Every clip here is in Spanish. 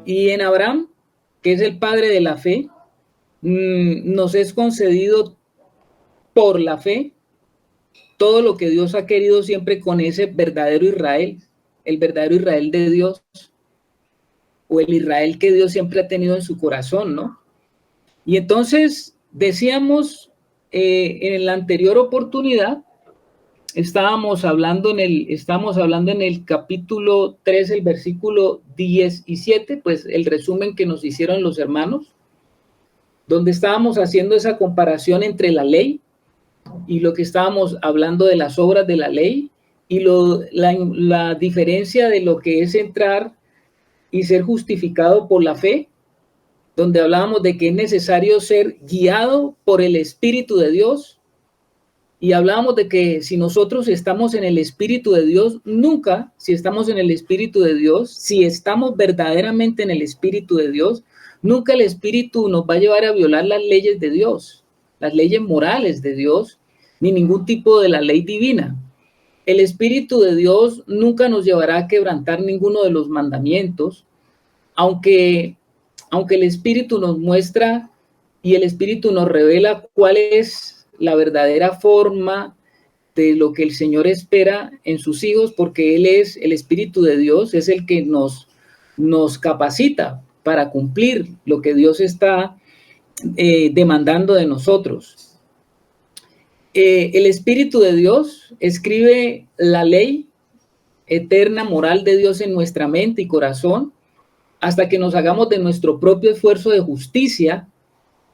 Y en Abraham, que es el padre de la fe, nos es concedido por la fe todo lo que Dios ha querido siempre con ese verdadero Israel, el verdadero Israel de Dios, o el Israel que Dios siempre ha tenido en su corazón, ¿no? Y entonces decíamos en la anterior oportunidad, estábamos hablando en el capítulo 3, el versículo 17, pues el resumen que nos hicieron los hermanos, donde estábamos haciendo esa comparación entre la ley y lo que estábamos hablando de las obras de la ley y la diferencia de lo que es entrar y ser justificado por la fe, donde hablábamos de que es necesario ser guiado por el Espíritu de Dios, y hablábamos de que si nosotros estamos en el Espíritu de Dios, nunca, si estamos en el Espíritu de Dios, si estamos verdaderamente en el Espíritu de Dios, nunca el Espíritu nos va a llevar a violar las leyes de Dios, las leyes morales de Dios, ni ningún tipo de la ley divina. El Espíritu de Dios nunca nos llevará a quebrantar ninguno de los mandamientos, aunque el Espíritu nos muestra y el Espíritu nos revela cuál es la verdadera forma de lo que el Señor espera en sus hijos, porque Él es el Espíritu de Dios, es el que nos capacita para cumplir lo que Dios está demandando de nosotros. El Espíritu de Dios escribe la ley eterna, moral de Dios en nuestra mente y corazón, hasta que nos hagamos de nuestro propio esfuerzo de justicia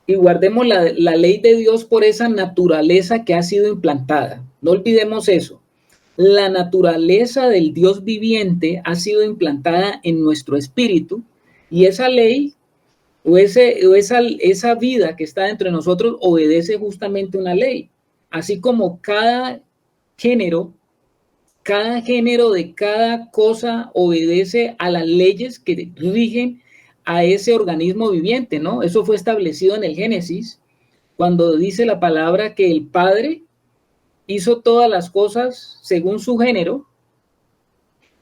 y guardemos la ley de Dios por esa naturaleza que ha sido implantada. No olvidemos eso. La naturaleza del Dios viviente ha sido implantada en nuestro espíritu, y esa ley o esa vida que está dentro de nosotros obedece justamente una ley. Así como cada género de cada cosa obedece a las leyes que rigen a ese organismo viviente, ¿no? Eso fue establecido en el Génesis, cuando dice la palabra que el Padre hizo todas las cosas según su género,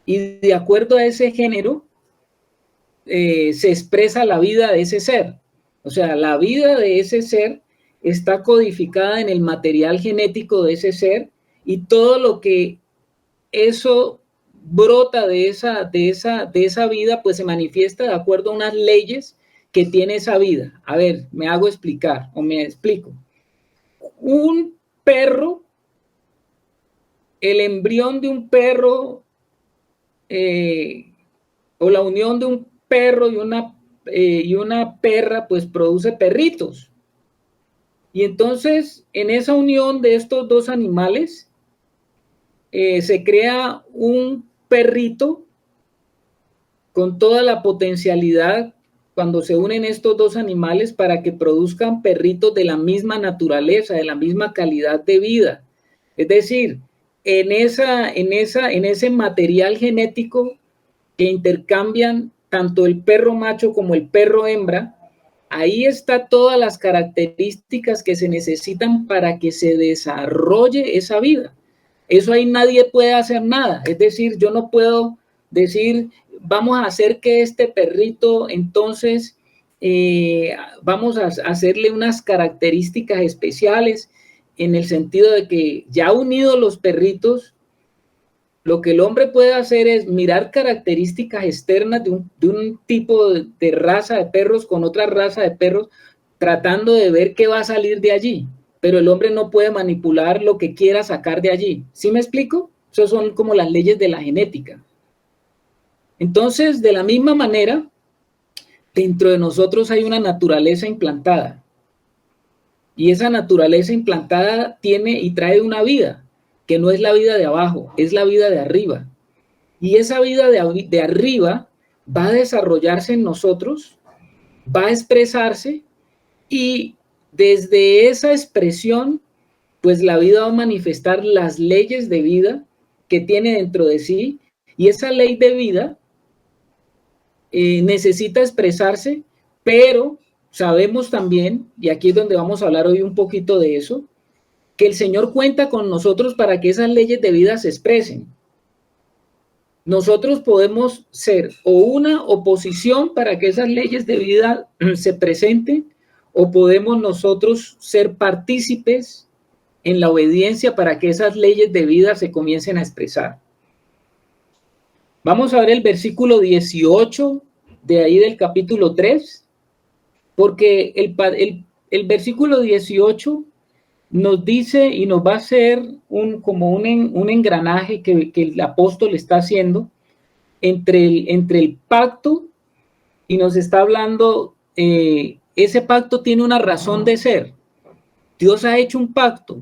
y de acuerdo a ese género se expresa la vida de ese ser. O sea, la vida de ese ser está codificada en el material genético de ese ser, y todo lo que eso brota de esa vida, pues se manifiesta de acuerdo a unas leyes que tiene esa vida. A ver, me hago explicar o me explico. Un perro, el embrión de un perro o la unión de un perro y una perra, pues produce perritos. Y entonces, en esa unión de estos dos animales, se crea un perrito con toda la potencialidad cuando se unen estos dos animales para que produzcan perritos de la misma naturaleza, de la misma calidad de vida. Es decir, en ese material genético que intercambian tanto el perro macho como el perro hembra, ahí está todas las características que se necesitan para que se desarrolle esa vida. Eso ahí nadie puede hacer nada. Es decir, yo no puedo decir, vamos a hacer que este perrito, entonces, vamos a hacerle unas características especiales, en el sentido de que ya unidos los perritos, lo que el hombre puede hacer es mirar características externas de un tipo de raza de perros con otra raza de perros, tratando de ver qué va a salir de allí. Pero el hombre no puede manipular lo que quiera sacar de allí. ¿Sí me explico? Esas son como las leyes de la genética. Entonces, de la misma manera, dentro de nosotros hay una naturaleza implantada. Y esa naturaleza implantada tiene y trae una vida, que no es la vida de abajo, es la vida de arriba. Y esa vida de arriba va a desarrollarse en nosotros, va a expresarse, y desde esa expresión, pues la vida va a manifestar las leyes de vida que tiene dentro de sí, y esa ley de vida necesita expresarse, pero sabemos también, y aquí es donde vamos a hablar hoy un poquito de eso, que el Señor cuenta con nosotros para que esas leyes de vida se expresen. Nosotros podemos ser o una oposición para que esas leyes de vida se presenten, o podemos nosotros ser partícipes en la obediencia para que esas leyes de vida se comiencen a expresar. Vamos a ver el versículo 18 de ahí del capítulo 3, porque el versículo 18 nos dice y nos va a hacer como un engranaje que el apóstol está haciendo entre el pacto, y nos está hablando, ese pacto tiene una razón de ser. Dios ha hecho un pacto.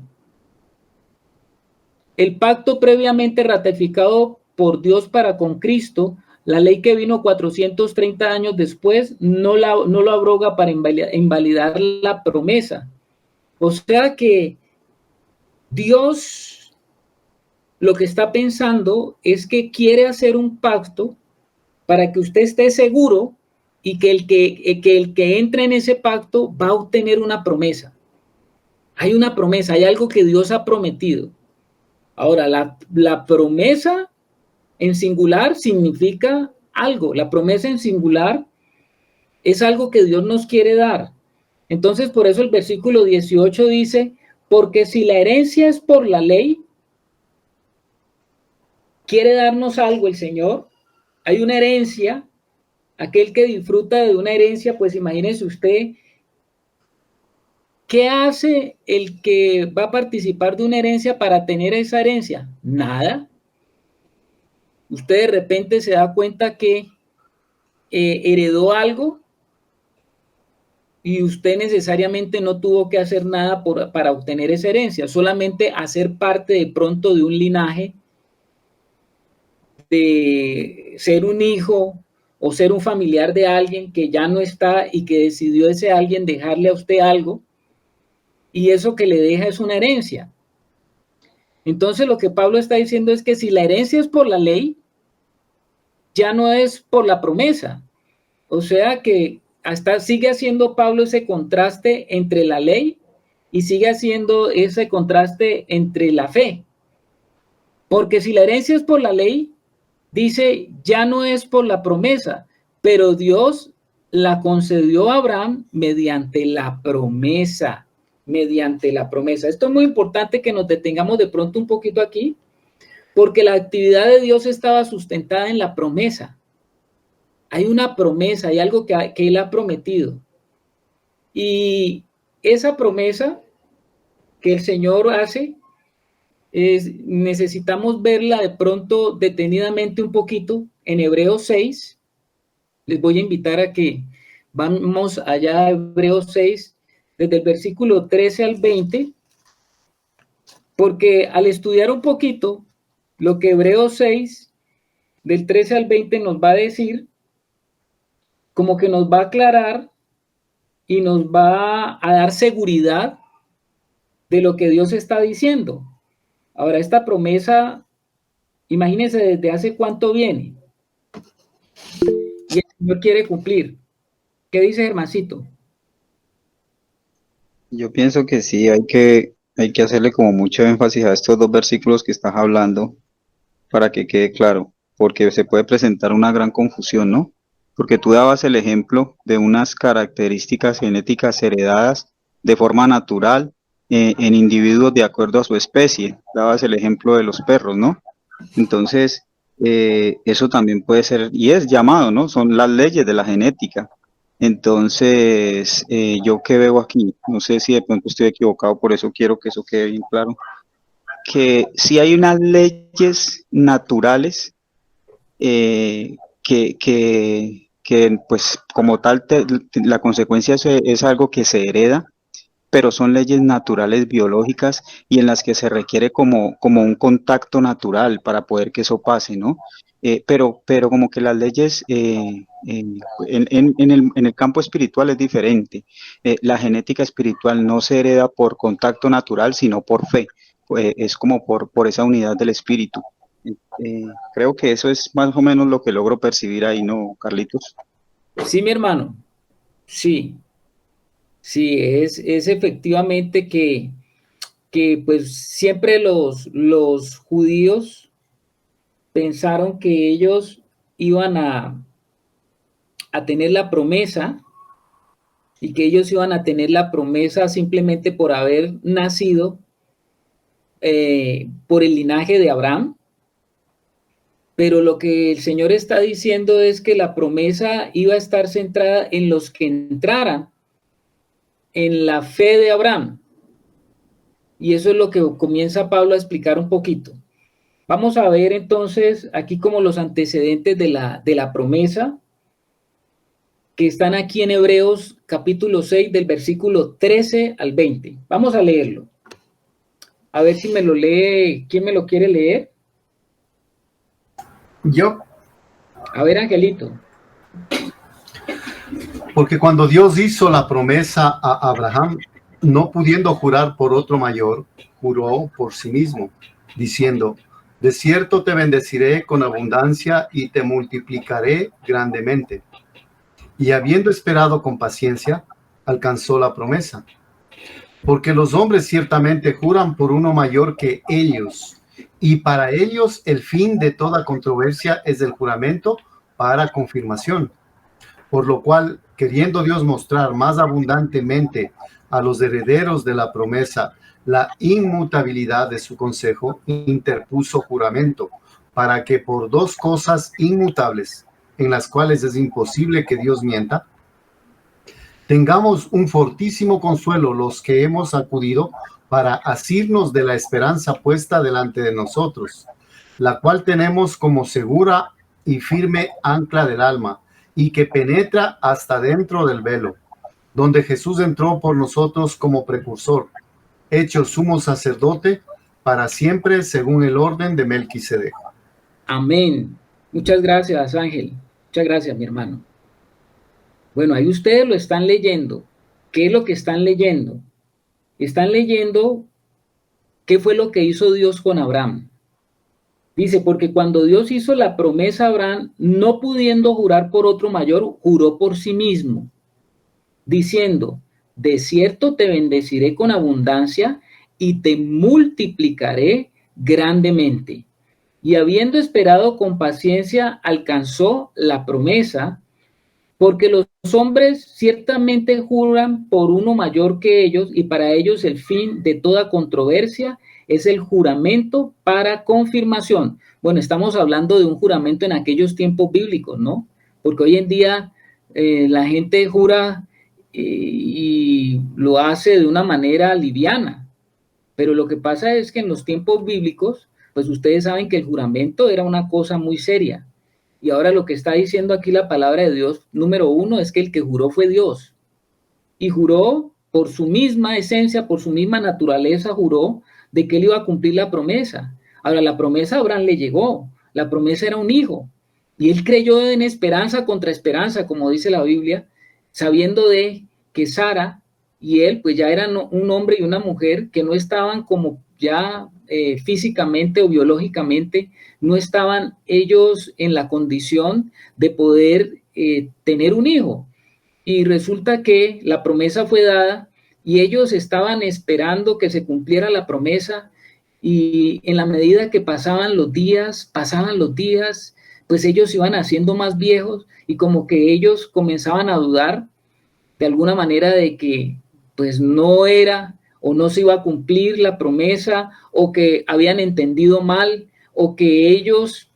El pacto previamente ratificado por Dios para con Cristo, la ley que vino 430 años después, no lo abroga para invalidar la promesa. O sea que Dios lo que está pensando es que quiere hacer un pacto para que usted esté seguro y que el que entre en ese pacto va a obtener una promesa. Hay una promesa, hay algo que Dios ha prometido. Ahora, la promesa en singular significa algo. La promesa en singular es algo que Dios nos quiere dar. Entonces, por eso el versículo 18 dice, porque si la herencia es por la ley, quiere darnos algo el Señor. Hay una herencia. Aquel que disfruta de una herencia, pues imagínese usted, ¿qué hace el que va a participar de una herencia para tener esa herencia? Nada. Usted de repente se da cuenta que heredó algo y usted necesariamente no tuvo que hacer nada para obtener esa herencia, solamente hacer parte de pronto de un linaje, de ser un hijo o ser un familiar de alguien que ya no está y que decidió ese alguien dejarle a usted algo, y eso que le deja es una herencia. Entonces lo que Pablo está diciendo es que si la herencia es por la ley, ya no es por la promesa. O sea que hasta sigue haciendo Pablo ese contraste entre la ley y sigue haciendo ese contraste entre la fe. Porque si la herencia es por la ley, dice, ya no es por la promesa, pero Dios la concedió a Abraham mediante la promesa. Mediante la promesa. Esto es muy importante que nos detengamos de pronto un poquito aquí, porque la actividad de Dios estaba sustentada en la promesa. Hay una promesa, hay algo que Él ha prometido. Y esa promesa que el Señor hace, necesitamos verla de pronto detenidamente un poquito en Hebreos 6. Les voy a invitar a que vamos allá a Hebreos 6, desde el versículo 13 al 20, porque al estudiar un poquito lo que Hebreos 6, del 13 al 20 nos va a decir, como que nos va a aclarar y nos va a dar seguridad de lo que Dios está diciendo. Ahora, esta promesa, imagínense desde hace cuánto viene. Y el Señor quiere cumplir. ¿Qué dice Germancito? Yo pienso que sí, hay que hacerle como mucho énfasis a estos dos versículos que estás hablando para que quede claro, porque se puede presentar una gran confusión, ¿no? Porque tú dabas el ejemplo de unas características genéticas heredadas de forma natural en individuos de acuerdo a su especie. Dabas el ejemplo de los perros, ¿no? Entonces, eso también puede ser, y es llamado, ¿no? Son las leyes de la genética. Entonces, yo qué veo aquí, no sé si de pronto estoy equivocado, por eso quiero que eso quede bien claro, que si hay unas leyes naturales pues como tal, la consecuencia es algo que se hereda, pero son leyes naturales biológicas y en las que se requiere como un contacto natural para poder que eso pase, ¿no? Pero como que las leyes en el campo espiritual es diferente. La genética espiritual no se hereda por contacto natural, sino por fe. Es como por esa unidad del espíritu. Creo que eso es más o menos lo que logro percibir ahí, ¿no, Carlitos? Sí, mi hermano. Sí, sí, es efectivamente que que pues siempre los judíos pensaron que ellos iban a tener la promesa y que ellos iban a tener la promesa simplemente por haber nacido por el linaje de Abraham. Pero lo que el Señor está diciendo es que la promesa iba a estar centrada en los que entraran en la fe de Abraham. Y eso es lo que comienza Pablo a explicar un poquito. Vamos a ver entonces aquí como los antecedentes de la promesa que están aquí en Hebreos capítulo 6 del versículo 13 al 20. Vamos a leerlo. A ver si me lo lee. ¿Quién me lo quiere leer? Yo. A ver, Angelito. Porque cuando Dios hizo la promesa a Abraham, no pudiendo jurar por otro mayor, juró por sí mismo, diciendo: de cierto te bendeciré con abundancia y te multiplicaré grandemente. Y habiendo esperado con paciencia, alcanzó la promesa. Porque los hombres ciertamente juran por uno mayor que ellos, y para ellos el fin de toda controversia es el juramento para confirmación. Por lo cual, queriendo Dios mostrar más abundantemente a los herederos de la promesa la inmutabilidad de su consejo, interpuso juramento, para que por dos cosas inmutables, en las cuales es imposible que Dios mienta, tengamos un fortísimo consuelo los que hemos acudido para asirnos de la esperanza puesta delante de nosotros, la cual tenemos como segura y firme ancla del alma, y que penetra hasta dentro del velo, donde Jesús entró por nosotros como precursor, hecho sumo sacerdote para siempre según el orden de Melquisedec. Amén. Muchas gracias, Ángel. Muchas gracias, mi hermano. Bueno, ahí ustedes lo están leyendo. ¿Qué es lo que están leyendo? Están leyendo qué fue lo que hizo Dios con Abraham. Dice, porque cuando Dios hizo la promesa a Abraham, no pudiendo jurar por otro mayor, juró por sí mismo, diciendo: de cierto te bendeciré con abundancia y te multiplicaré grandemente. Y habiendo esperado con paciencia, alcanzó la promesa, porque los hombres ciertamente juran por uno mayor que ellos, y para ellos el fin de toda controversia es el juramento para confirmación. Bueno, estamos hablando de un juramento en aquellos tiempos bíblicos, ¿no? Porque hoy en día la gente jura y lo hace de una manera liviana. Pero lo que pasa es que en los tiempos bíblicos, pues ustedes saben que el juramento era una cosa muy seria. Y ahora lo que está diciendo aquí la palabra de Dios, número uno, es que el que juró fue Dios. Y juró por su misma esencia, por su misma naturaleza, juró de que él iba a cumplir la promesa. Ahora, la promesa a Abraham le llegó. La promesa era un hijo. Y él creyó en esperanza contra esperanza, como dice la Biblia, sabiendo de que Sara y él, pues ya eran un hombre y una mujer que no estaban como ya físicamente o biológicamente, no estaban ellos en la condición de poder tener un hijo. Y resulta que la promesa fue dada y ellos estaban esperando que se cumpliera la promesa, y en la medida que pasaban los días, pues ellos iban haciendo más viejos y como que ellos comenzaban a dudar de alguna manera de que pues no era o no se iba a cumplir la promesa, o que habían entendido mal, o que ellos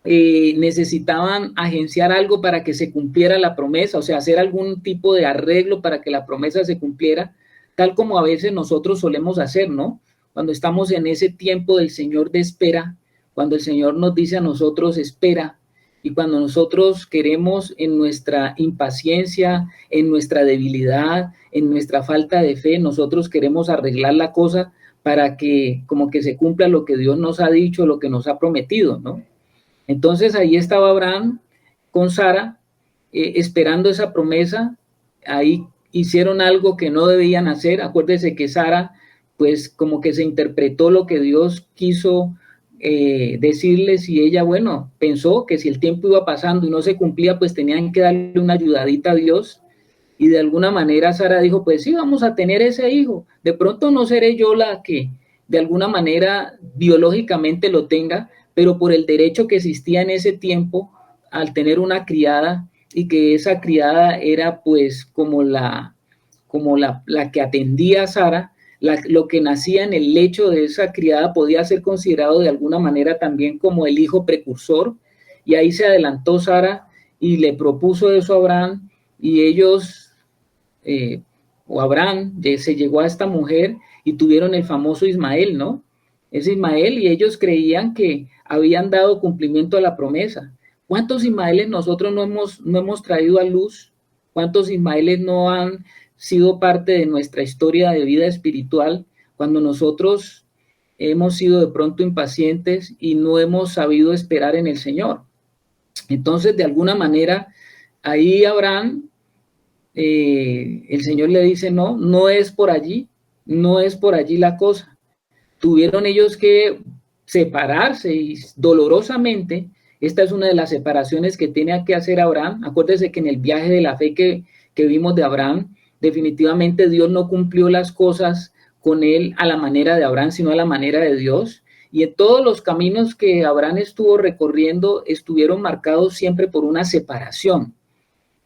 necesitaban agenciar algo para que se cumpliera la promesa, o sea, hacer algún tipo de arreglo para que la promesa se cumpliera, tal como a veces nosotros solemos hacer, ¿no? Cuando estamos en ese tiempo del Señor de espera, cuando el Señor nos dice a nosotros espera, y cuando nosotros queremos en nuestra impaciencia, en nuestra debilidad, en nuestra falta de fe, nosotros queremos arreglar la cosa para que como que se cumpla lo que Dios nos ha dicho, lo que nos ha prometido, ¿no? Entonces ahí estaba Abraham con Sara, esperando esa promesa. Ahí hicieron algo que no debían hacer. Acuérdese que Sara, pues como que se interpretó lo que Dios quiso decirles, y ella, bueno, pensó que si el tiempo iba pasando y no se cumplía, pues tenían que darle una ayudadita a Dios. Y de alguna manera Sara dijo, pues sí, vamos a tener ese hijo. De pronto no seré yo la que de alguna manera biológicamente lo tenga, pero por el derecho que existía en ese tiempo, al tener una criada, y que esa criada era pues como la que atendía a Sara, lo que nacía en el lecho de esa criada podía ser considerado de alguna manera también como el hijo precursor, y ahí se adelantó Sara y le propuso eso a Abraham, y ellos, o Abraham, se llegó a esta mujer y tuvieron el famoso Ismael, ¿no? Es Ismael, y ellos creían que habían dado cumplimiento a la promesa. ¿Cuántos Ismaeles nosotros no hemos traído a luz? ¿Cuántos Ismaeles no han sido parte de nuestra historia de vida espiritual cuando nosotros hemos sido de pronto impacientes y no hemos sabido esperar en el Señor? Entonces, de alguna manera, ahí Abraham, el Señor le dice, no, no es por allí, no es por allí la cosa. Tuvieron ellos que separarse y dolorosamente, esta es una de las separaciones que tiene que hacer Abraham. Acuérdese que en el viaje de la fe que vimos de Abraham, definitivamente Dios no cumplió las cosas con él a la manera de Abraham, sino a la manera de Dios. Y en todos los caminos que Abraham estuvo recorriendo, estuvieron marcados siempre por una separación.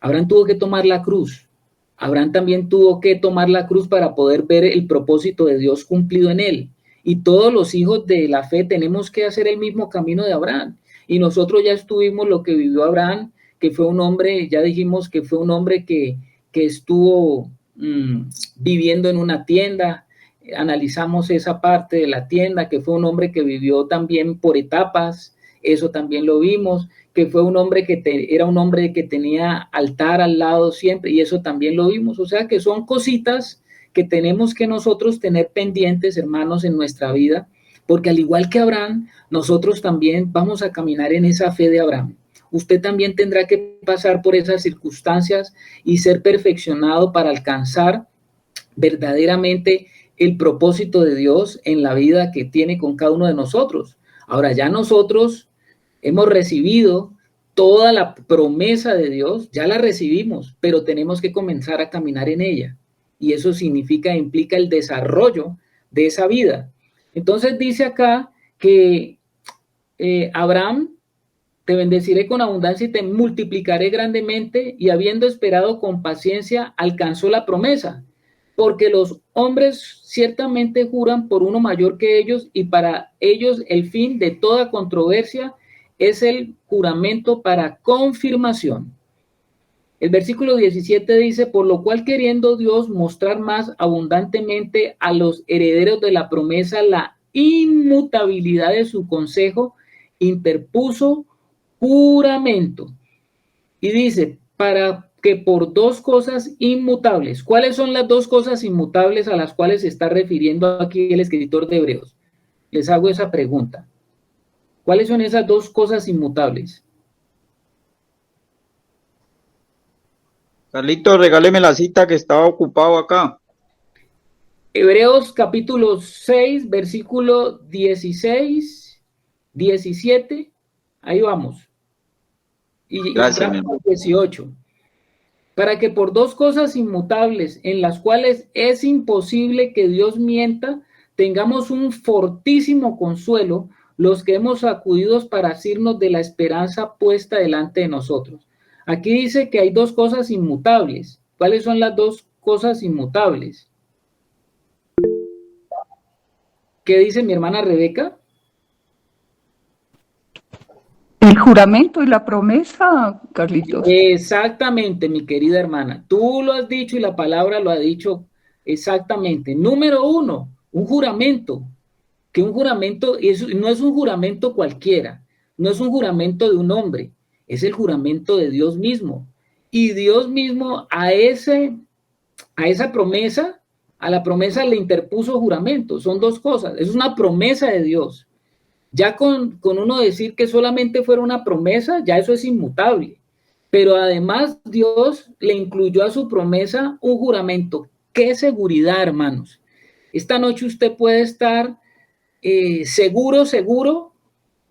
Abraham tuvo que tomar la cruz. Abraham también tuvo que tomar la cruz para poder ver el propósito de Dios cumplido en él. Y todos los hijos de la fe tenemos que hacer el mismo camino de Abraham. Y nosotros ya estuvimos lo que vivió Abraham, que fue un hombre, ya dijimos que fue un hombre que estuvo viviendo en una tienda. Analizamos esa parte de la tienda, que fue un hombre que vivió también por etapas, eso también lo vimos, que fue un hombre que era un hombre que tenía altar al lado siempre, y eso también lo vimos. O sea que son cositas que tenemos que nosotros tener pendientes, hermanos, en nuestra vida, porque al igual que Abraham, nosotros también vamos a caminar en esa fe de Abraham. Usted también tendrá que pasar por esas circunstancias y ser perfeccionado para alcanzar verdaderamente el propósito de Dios en la vida que tiene con cada uno de nosotros. Ahora ya nosotros hemos recibido toda la promesa de Dios, ya la recibimos, pero tenemos que comenzar a caminar en ella. Y eso implica el desarrollo de esa vida. Entonces dice acá que Abraham, te bendeciré con abundancia y te multiplicaré grandemente, y habiendo esperado con paciencia, alcanzó la promesa. Porque los hombres ciertamente juran por uno mayor que ellos, y para ellos el fin de toda controversia es el juramento para confirmación. El versículo 17 dice, por lo cual queriendo Dios mostrar más abundantemente a los herederos de la promesa la inmutabilidad de su consejo, interpuso juramento. Y dice, para que por dos cosas inmutables. ¿Cuáles son las dos cosas inmutables a las cuales se está refiriendo aquí el escritor de Hebreos? Les hago esa pregunta. ¿Cuáles son esas dos cosas inmutables? Carlito, regáleme la cita que estaba ocupado acá. Hebreos capítulo 6, versículo 16, 17. Ahí vamos. Y Gracias, mi entramos hermano. al 18. Para que por dos cosas inmutables en las cuales es imposible que Dios mienta, tengamos un fortísimo consuelo los que hemos acudido para asirnos de la esperanza puesta delante de nosotros. Aquí dice que hay dos cosas inmutables. ¿Cuáles son las dos cosas inmutables? ¿Qué dice mi hermana Rebeca? El juramento y la promesa, Carlitos. Exactamente, mi querida hermana. Tú lo has dicho y la palabra lo ha dicho exactamente. Número uno, un juramento. Que un juramento no es un juramento cualquiera, no es un juramento de un hombre, es el juramento de Dios mismo. Y Dios mismo a esa promesa, a la promesa le interpuso juramento. Son dos cosas, es una promesa de Dios. Ya con uno decir que solamente fuera una promesa, ya eso es inmutable. Pero además Dios le incluyó a su promesa un juramento. ¡Qué seguridad, hermanos! Esta noche usted puede estar seguro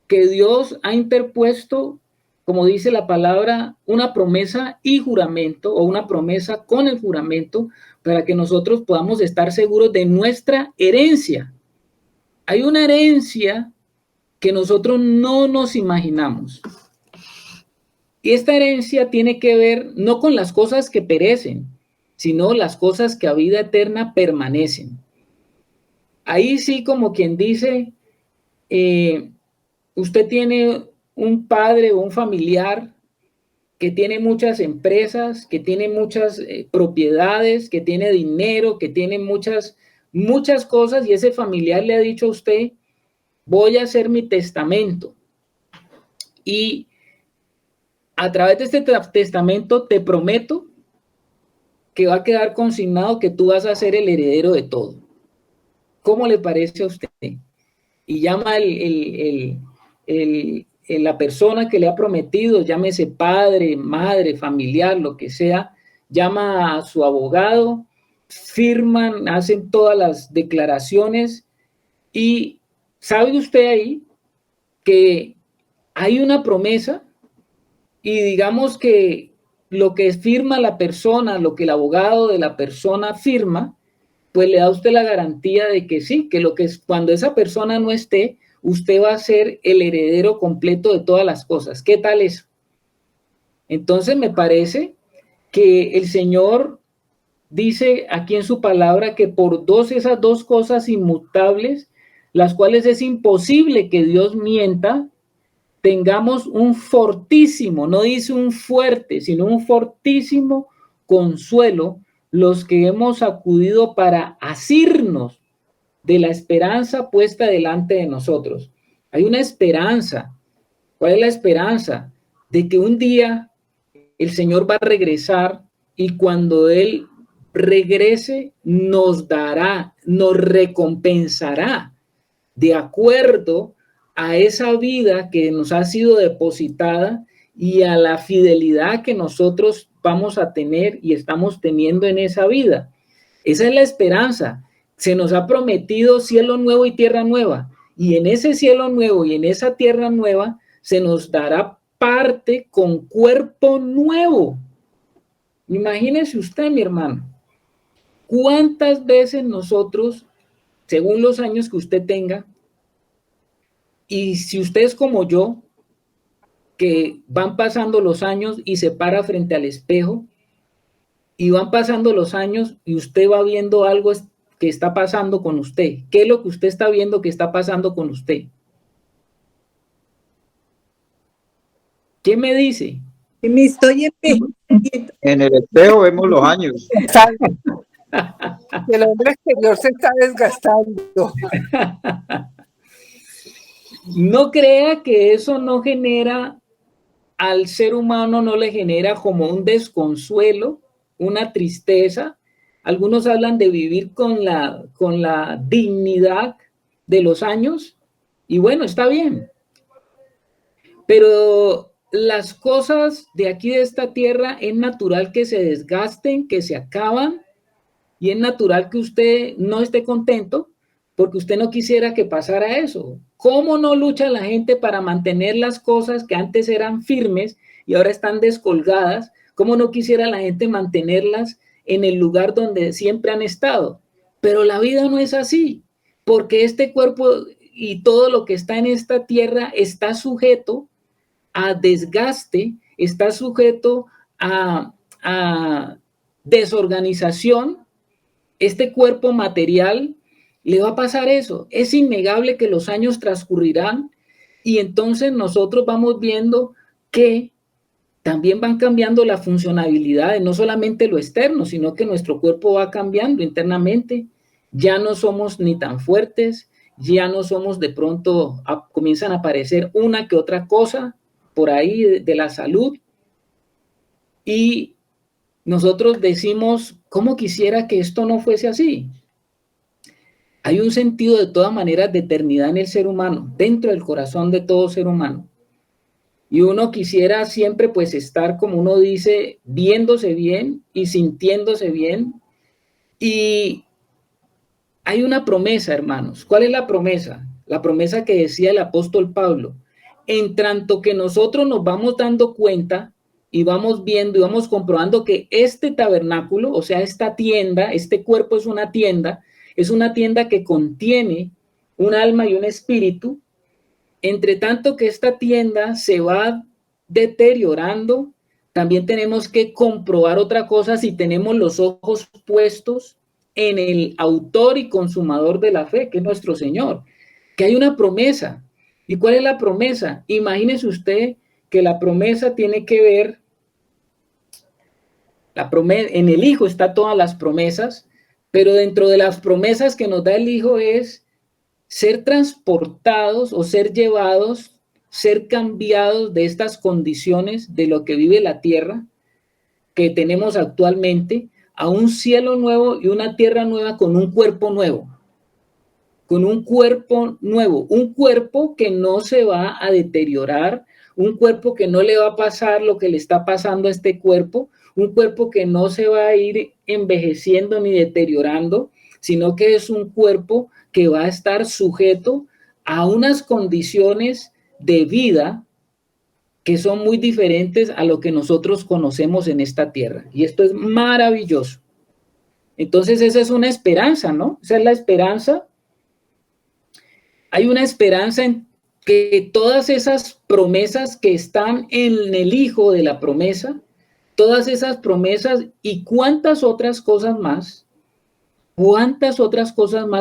que Dios ha interpuesto como dice la palabra, una promesa y juramento, o una promesa con el juramento, para que nosotros podamos estar seguros de nuestra herencia. Hay una herencia que nosotros no nos imaginamos. Y esta herencia tiene que ver no con las cosas que perecen, sino las cosas que a vida eterna permanecen. Ahí sí, como quien dice, usted tiene un padre o un familiar que tiene muchas empresas, que tiene muchas propiedades, que tiene dinero, que tiene muchas cosas, y ese familiar le ha dicho a usted: voy a hacer mi testamento, y a través de este testamento te prometo que va a quedar consignado que tú vas a ser el heredero de todo. ¿Cómo le parece a usted? Y llama la persona que le ha prometido, llámese padre, madre, familiar, lo que sea, llama a su abogado, firman, hacen todas las declaraciones, y ¿sabe usted ahí que hay una promesa? Y digamos que lo que firma la persona, lo que el abogado de la persona firma, pues le da a usted la garantía de que sí, que cuando esa persona no esté, usted va a ser el heredero completo de todas las cosas. ¿Qué tal eso? Entonces me parece que el Señor dice aquí en su palabra que por esas dos cosas inmutables, las cuales es imposible que Dios mienta, tengamos un fortísimo, no dice un fuerte, sino un fortísimo consuelo, los que hemos acudido para asirnos de la esperanza puesta delante de nosotros. Hay una esperanza. ¿Cuál es la esperanza? De que un día el Señor va a regresar, y cuando Él regrese nos recompensará de acuerdo a esa vida que nos ha sido depositada y a la fidelidad que nosotros vamos a tener y estamos teniendo en esa vida. Esa es la esperanza. Se nos ha prometido cielo nuevo y tierra nueva, y en ese cielo nuevo y en esa tierra nueva se nos dará parte con cuerpo nuevo. Imagínese usted, mi hermano, cuántas veces nosotros, según los años que usted tenga, y si usted es como yo, que van pasando los años y se para frente al espejo, y van pasando los años y usted va viendo algo que está pasando con usted. ¿Qué es lo que usted está viendo que está pasando con usted? ¿Qué me dice? Me estoy envejeciendo. En el espejo vemos los años. Exacto. El hombre exterior se está desgastando. No crea que eso no genera, al ser humano no le genera como un desconsuelo, una tristeza. Algunos hablan de vivir con la dignidad de los años, y bueno, está bien. Pero las cosas de aquí de esta tierra es natural que se desgasten, que se acaban, y es natural que usted no esté contento porque usted no quisiera que pasara eso. ¿Cómo no lucha la gente para mantener las cosas que antes eran firmes y ahora están descolgadas? ¿Cómo no quisiera la gente mantenerlas en el lugar donde siempre han estado? Pero la vida no es así, porque este cuerpo y todo lo que está en esta tierra está sujeto a desgaste, está sujeto a desorganización. Este cuerpo material le va a pasar eso. Es innegable que los años transcurrirán, y entonces nosotros vamos viendo que también van cambiando la funcionalidad, no solamente lo externo, sino que nuestro cuerpo va cambiando internamente. Ya no somos ni tan fuertes, ya no somos, de pronto comienzan a aparecer una que otra cosa por ahí de la salud, y nosotros decimos: ¿cómo quisiera que esto no fuese así? Hay un sentido de todas maneras de eternidad en el ser humano, dentro del corazón de todo ser humano. Y uno quisiera siempre pues estar, como uno dice, viéndose bien y sintiéndose bien. Y hay una promesa, hermanos. ¿Cuál es la promesa? La promesa que decía el apóstol Pablo: en tanto que nosotros nos vamos dando cuenta y vamos viendo y vamos comprobando que este tabernáculo, o sea, esta tienda, este cuerpo es una tienda que contiene un alma y un espíritu. Entre tanto que esta tienda se va deteriorando, también tenemos que comprobar otra cosa si tenemos los ojos puestos en el autor y consumador de la fe, que es nuestro Señor, que hay una promesa. ¿Y cuál es la promesa? Imagínese usted que la promesa tiene que ver, en el Hijo está todas las promesas, pero dentro de las promesas que nos da el Hijo es ser transportados o ser llevados, ser cambiados de estas condiciones de lo que vive la tierra que tenemos actualmente a un cielo nuevo y una tierra nueva con un cuerpo nuevo. Con un cuerpo nuevo, un cuerpo que no se va a deteriorar, un cuerpo que no le va a pasar lo que le está pasando a este cuerpo, un cuerpo que no se va a ir envejeciendo ni deteriorando, sino que es un cuerpo que va a estar sujeto a unas condiciones de vida que son muy diferentes a lo que nosotros conocemos en esta tierra. Y esto es maravilloso. Entonces esa es una esperanza, ¿no? Esa es la esperanza. Hay una esperanza en que todas esas promesas que están en el Hijo de la promesa, todas esas promesas y cuántas otras cosas más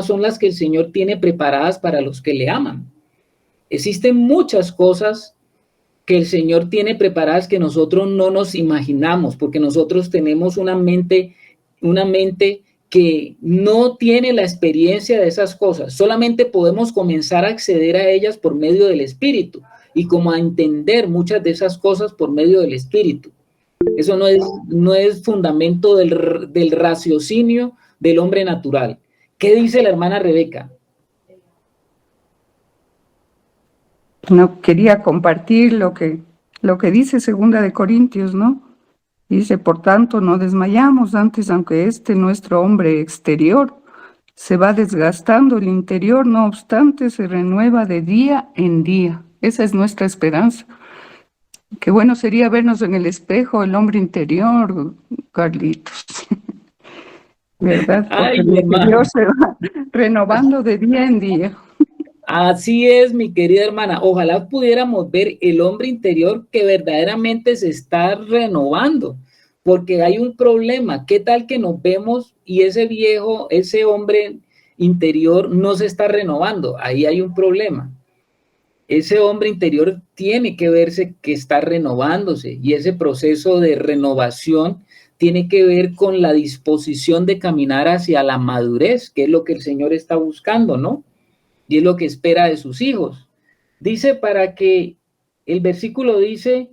son las que el Señor tiene preparadas para los que le aman. Existen muchas cosas que el Señor tiene preparadas que nosotros no nos imaginamos, porque nosotros tenemos una mente que no tiene la experiencia de esas cosas. Solamente podemos comenzar a acceder a ellas por medio del Espíritu y como a entender muchas de esas cosas por medio del Espíritu. Eso no es fundamento del raciocinio del hombre natural. ¿Qué dice la hermana Rebeca? No quería compartir lo que dice 2 Corintios, ¿no? Dice, por tanto, no desmayamos antes, aunque nuestro hombre exterior se va desgastando, el interior, no obstante, se renueva de día en día. Esa es nuestra esperanza. Qué bueno sería vernos en el espejo, el hombre interior, Carlitos. ¿Verdad? Porque el interior se va renovando de día en día. Así es, mi querida hermana. Ojalá pudiéramos ver el hombre interior que verdaderamente se está renovando, porque hay un problema. ¿Qué tal que nos vemos y ese hombre interior no se está renovando? Ahí hay un problema. Ese hombre interior tiene que verse que está renovándose y ese proceso de renovación tiene que ver con la disposición de caminar hacia la madurez, que es lo que el Señor está buscando, ¿no? Y es lo que espera de sus hijos. Dice el versículo dice,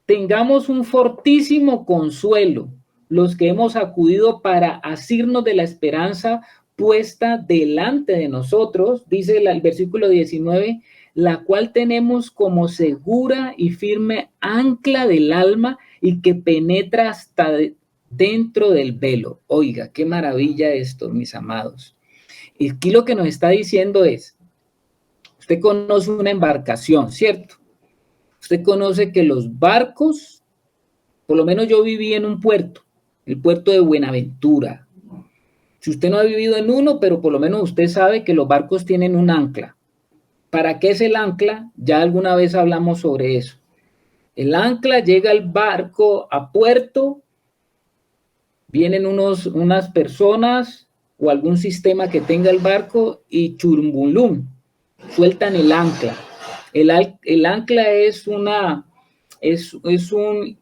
tengamos un fortísimo consuelo, los que hemos acudido para asirnos de la esperanza puesta delante de nosotros, dice el versículo 19, la cual tenemos como segura y firme ancla del alma y que penetra hasta dentro del velo. Oiga, qué maravilla esto, mis amados. Y aquí lo que nos está diciendo es, usted conoce una embarcación, ¿cierto? Usted conoce que los barcos, por lo menos yo viví en un puerto, el puerto de Buenaventura. Si usted no ha vivido en uno, pero por lo menos usted sabe que los barcos tienen un ancla. ¿Para qué es el ancla? Ya alguna vez hablamos sobre eso. El ancla llega al barco a puerto, vienen unas personas o algún sistema que tenga el barco y churumbulum, sueltan el ancla. El ancla es un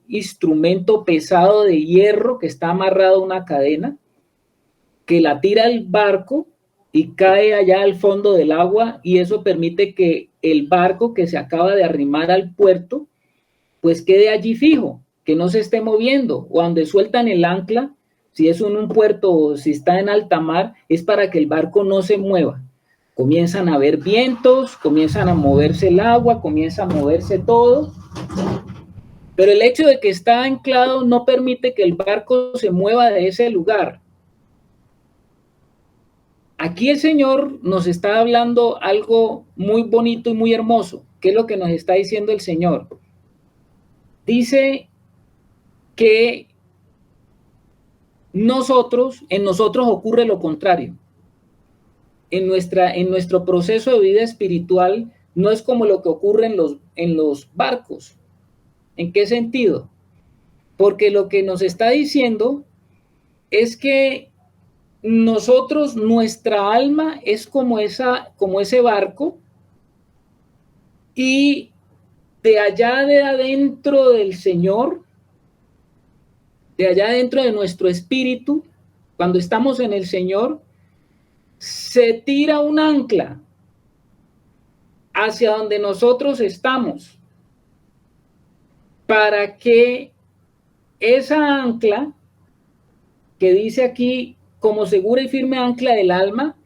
instrumento pesado de hierro que está amarrado a una cadena que la tira el barco y cae allá al fondo del agua y eso permite que el barco que se acaba de arrimar al puerto pues quede allí fijo, que no se esté moviendo. O donde sueltan el ancla, si es en un puerto o si está en alta mar, es para que el barco no se mueva. Comienzan a haber vientos, comienzan a moverse el agua, comienza a moverse todo. Pero el hecho de que está anclado no permite que el barco se mueva de ese lugar. Aquí el Señor nos está hablando algo muy bonito y muy hermoso. ¿Qué es lo que nos está diciendo el Señor? Dice que en nosotros ocurre lo contrario. En nuestro proceso de vida espiritual no es como lo que ocurre en los barcos. ¿En qué sentido? Porque lo que nos está diciendo es que nosotros, nuestra alma es como ese barco, y de allá de adentro del Señor, de allá dentro de nuestro espíritu, cuando estamos en el Señor, se tira un ancla hacia donde nosotros estamos, para que esa ancla, que dice aquí, como segura y firme ancla del alma,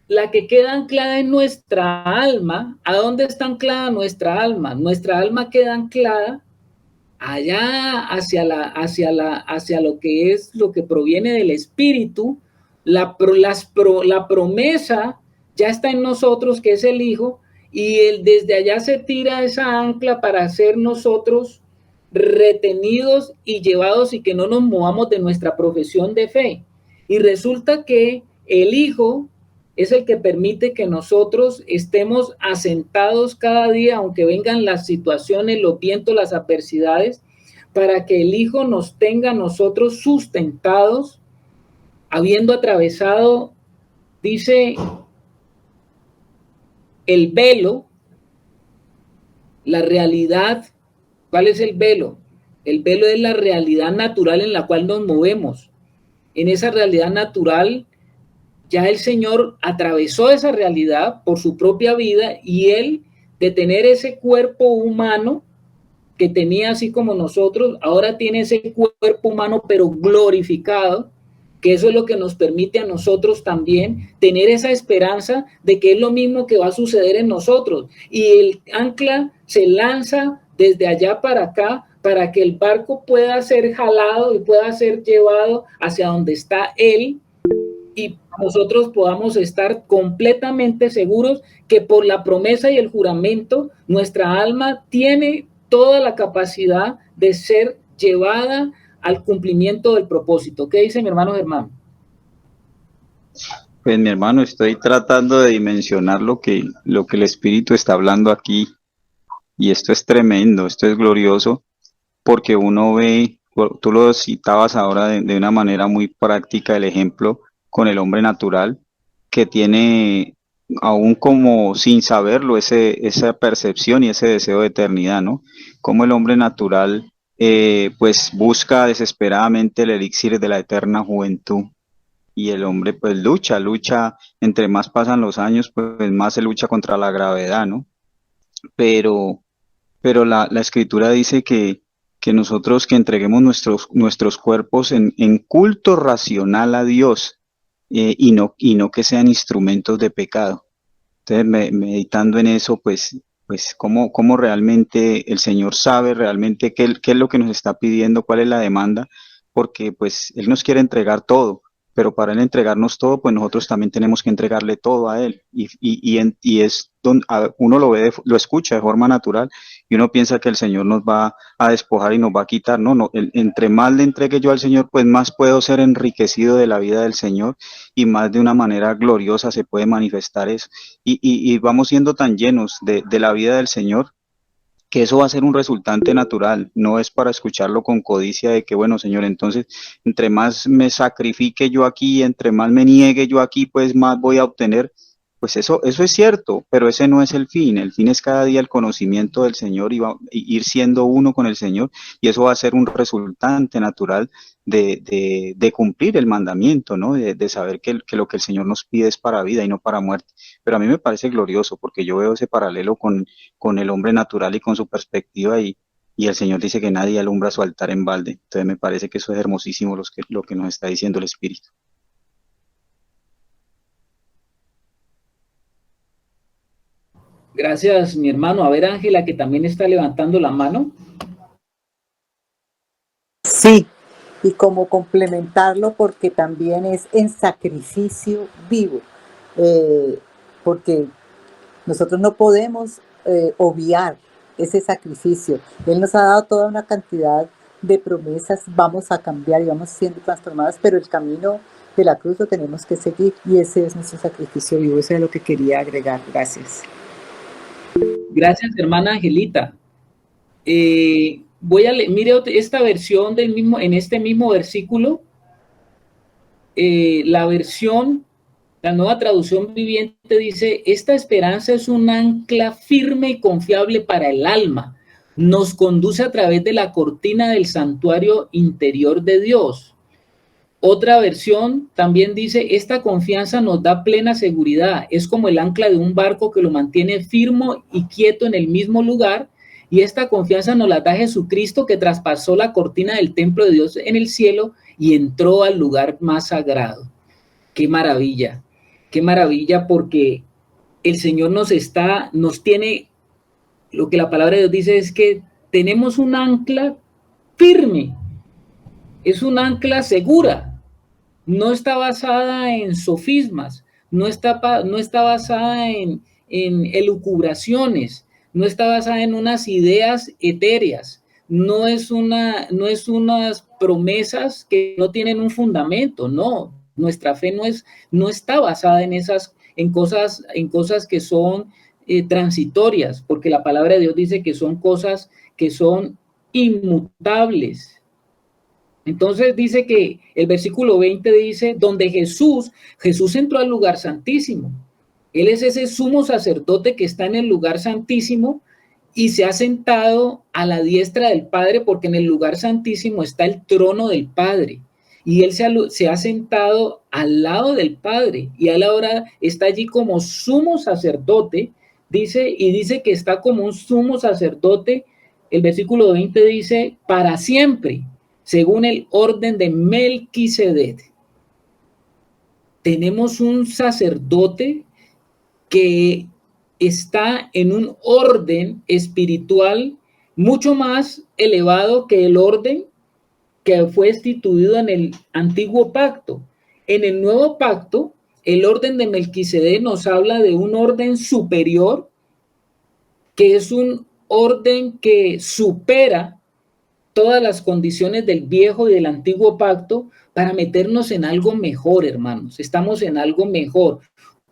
la que queda anclada en nuestra alma. ¿A dónde está anclada nuestra alma? Nuestra alma queda anclada allá hacia lo que es lo que proviene del espíritu. La promesa ya está en nosotros, que es el Hijo, y desde allá se tira esa ancla para ser nosotros retenidos y llevados, y que no nos movamos de nuestra profesión de fe. Y resulta que el Hijo es el que permite que nosotros estemos asentados cada día, aunque vengan las situaciones, los vientos, las adversidades, para que el Hijo nos tenga a nosotros sustentados, habiendo atravesado, dice, el velo, la realidad. ¿Cuál es el velo? El velo es la realidad natural en la cual nos movemos. En esa realidad natural, ya el Señor atravesó esa realidad por su propia vida, y Él, de tener ese cuerpo humano que tenía así como nosotros, ahora tiene ese cuerpo humano pero glorificado, que eso es lo que nos permite a nosotros también tener esa esperanza de que es lo mismo que va a suceder en nosotros. Y el ancla se lanza desde allá para acá, para que el barco pueda ser jalado y pueda ser llevado hacia donde está Él, y nosotros podamos estar completamente seguros que por la promesa y el juramento, nuestra alma tiene toda la capacidad de ser llevada al cumplimiento del propósito. ¿Qué dice mi hermano Germán? Pues mi hermano, estoy tratando de dimensionar lo que el Espíritu está hablando aquí, y esto es tremendo, esto es glorioso, porque uno ve, tú lo citabas ahora de una manera muy práctica, el ejemplo con el hombre natural, que tiene, aún como sin saberlo, esa percepción y ese deseo de eternidad, ¿no? Como el hombre natural, pues busca desesperadamente el elixir de la eterna juventud. Y el hombre pues lucha, entre más pasan los años, pues más se lucha contra la gravedad, ¿no? Pero, pero la escritura dice que nosotros que entreguemos nuestros cuerpos en culto racional a Dios, y no que sean instrumentos de pecado. Entonces, meditando en eso, pues cómo realmente el Señor sabe realmente qué es lo que nos está pidiendo, cuál es la demanda, porque pues Él nos quiere entregar todo, pero para Él entregarnos todo, pues nosotros también tenemos que entregarle todo a Él. Y es donde uno lo ve, lo escucha de forma natural, y uno piensa que el Señor nos va a despojar y nos va a quitar. No, no, entre más le entregue yo al Señor, pues más puedo ser enriquecido de la vida del Señor, y más de una manera gloriosa se puede manifestar eso. Y vamos siendo tan llenos de la vida del Señor, que eso va a ser un resultante natural. No es para escucharlo con codicia de que, bueno, Señor, entonces, entre más me sacrifique yo aquí, entre más me niegue yo aquí, pues más voy a obtener. Pues eso es cierto, pero ese no es el fin. El fin es cada día el conocimiento del Señor, y ir siendo uno con el Señor, y eso va a ser un resultante natural de cumplir el mandamiento, ¿no? De saber que lo que el Señor nos pide es para vida y no para muerte. Pero a mí me parece glorioso, porque yo veo ese paralelo con el hombre natural y con su perspectiva, y el Señor dice que nadie alumbra su altar en balde. Entonces me parece que eso es hermosísimo lo que nos está diciendo el Espíritu. Gracias, mi hermano. A ver, Ángela, que también está levantando la mano. Sí, y cómo complementarlo, porque también es en sacrificio vivo, porque nosotros no podemos obviar ese sacrificio. Él nos ha dado toda una cantidad de promesas, vamos a cambiar y vamos siendo transformadas, pero el camino de la cruz lo tenemos que seguir y ese es nuestro sacrificio vivo. Eso es lo que quería agregar. Gracias. Gracias, hermana Angelita. Voy a leer, mire esta versión del mismo, en este mismo versículo, la nueva traducción viviente dice: esta esperanza es un ancla firme y confiable para el alma. Nos conduce a través de la cortina del santuario interior de Dios. Otra versión también dice: esta confianza nos da plena seguridad. Es como el ancla de un barco que lo mantiene firme y quieto en el mismo lugar. Y esta confianza nos la da Jesucristo, que traspasó la cortina del templo de Dios en el cielo y entró al lugar más sagrado. ¡Qué maravilla! ¡Qué maravilla! Porque el Señor nos tiene, lo que la palabra de Dios dice es que tenemos un ancla firme, es un ancla segura, no está basada en sofismas, no está basada en elucubraciones, no está basada en unas ideas etéreas, no es unas promesas que no tienen un fundamento, no. Nuestra fe no está basada en cosas que son transitorias, porque la palabra de Dios dice que son cosas que son inmutables. Entonces dice que el versículo 20 dice: donde Jesús entró al lugar santísimo. Él es ese sumo sacerdote que está en el lugar santísimo y se ha sentado a la diestra del Padre, porque en el lugar santísimo está el trono del Padre. Y él se ha sentado al lado del Padre, y él ahora está allí como sumo sacerdote, dice que está como un sumo sacerdote. El versículo 20 dice: para siempre, según el orden de Melquisedec. Tenemos un sacerdote que está en un orden espiritual mucho más elevado que el orden que fue instituido en el antiguo pacto. En el nuevo pacto, el orden de Melquisedec nos habla de un orden superior, que es un orden que supera todas las condiciones del viejo y del antiguo pacto para meternos en algo mejor, hermanos. Estamos en algo mejor.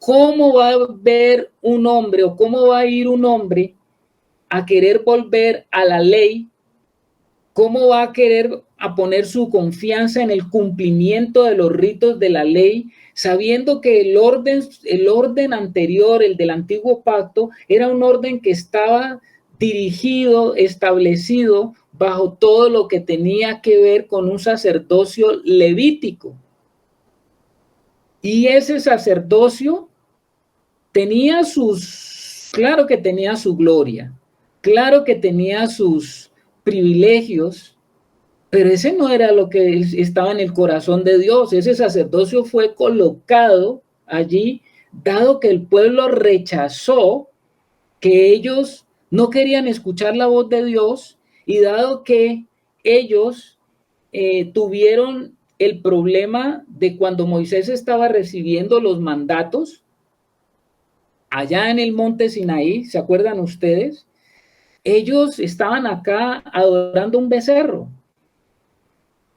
¿Cómo va a ver un hombre o cómo va a ir un hombre a querer volver a la ley? ¿Cómo va a querer a poner su confianza en el cumplimiento de los ritos de la ley, sabiendo que el orden anterior, el del antiguo pacto, era un orden que estaba dirigido, establecido bajo todo lo que tenía que ver con un sacerdocio levítico? Y ese sacerdocio claro que tenía su gloria, claro que tenía sus privilegios, pero ese no era lo que estaba en el corazón de Dios. Ese sacerdocio fue colocado allí, dado que el pueblo rechazó, que ellos no querían escuchar la voz de Dios, y dado que ellos tuvieron el problema de cuando Moisés estaba recibiendo los mandatos allá en el monte Sinaí, ¿se acuerdan ustedes? Ellos estaban acá adorando un becerro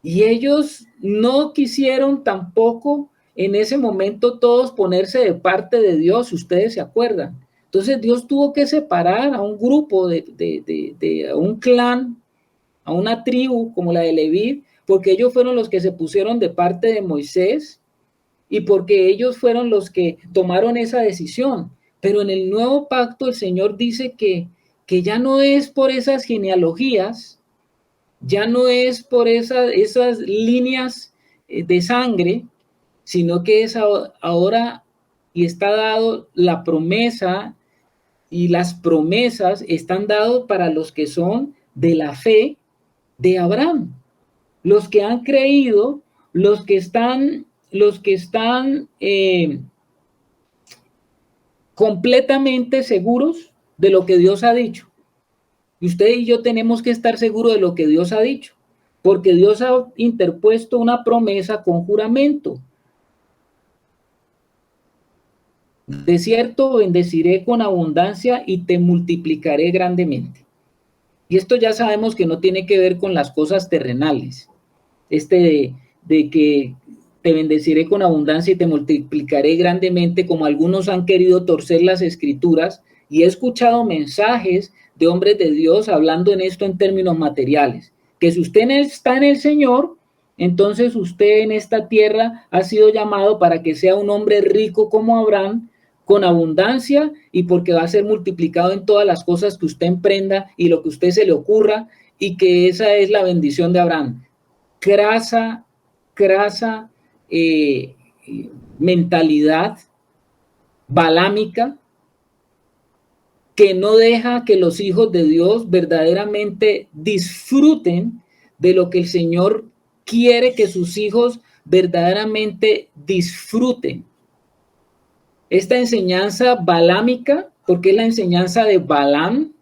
y ellos no quisieron tampoco en ese momento todos ponerse de parte de Dios, ustedes se acuerdan. Entonces Dios tuvo que separar a un grupo, a un clan, a una tribu como la de Leví, porque ellos fueron los que se pusieron de parte de Moisés y porque ellos fueron los que tomaron esa decisión. Pero en el nuevo pacto el Señor dice que ya no es por esas genealogías, ya no es por esas líneas de sangre, sino que es ahora, y está dado la promesa, y las promesas están dadas para los que son de la fe de Abraham, los que han creído, los que están completamente seguros de lo que Dios ha dicho. Y usted y yo tenemos que estar seguros de lo que Dios ha dicho. porque Dios ha interpuesto una promesa con juramento. De cierto, bendeciré con abundancia y te multiplicaré grandemente. Y esto ya sabemos que no tiene que ver con las cosas terrenales. De que te bendeciré con abundancia y te multiplicaré grandemente, como algunos han querido torcer las escrituras, y he escuchado mensajes de hombres de Dios hablando en esto en términos materiales, que si usted está en el Señor, entonces usted en esta tierra ha sido llamado para que sea un hombre rico como Abraham, con abundancia, y porque va a ser multiplicado en todas las cosas que usted emprenda y lo que usted se le ocurra, y que esa es la bendición de Abraham. Crasa mentalidad balámica que no deja que los hijos de Dios verdaderamente disfruten de lo que el Señor quiere que sus hijos verdaderamente disfruten. Esta enseñanza balámica, porque es la enseñanza de Balaam,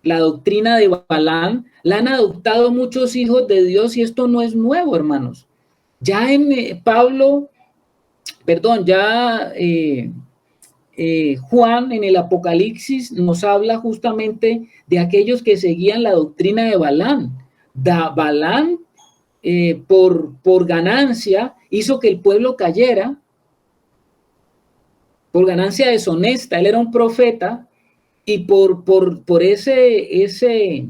la doctrina de Balaam, la han adoptado muchos hijos de Dios, y esto no es nuevo, hermanos. Ya en Juan en el Apocalipsis nos habla justamente de aquellos que seguían la doctrina de Balaam. Balaam, por ganancia, hizo que el pueblo cayera, por ganancia deshonesta. Él era un profeta, y por ese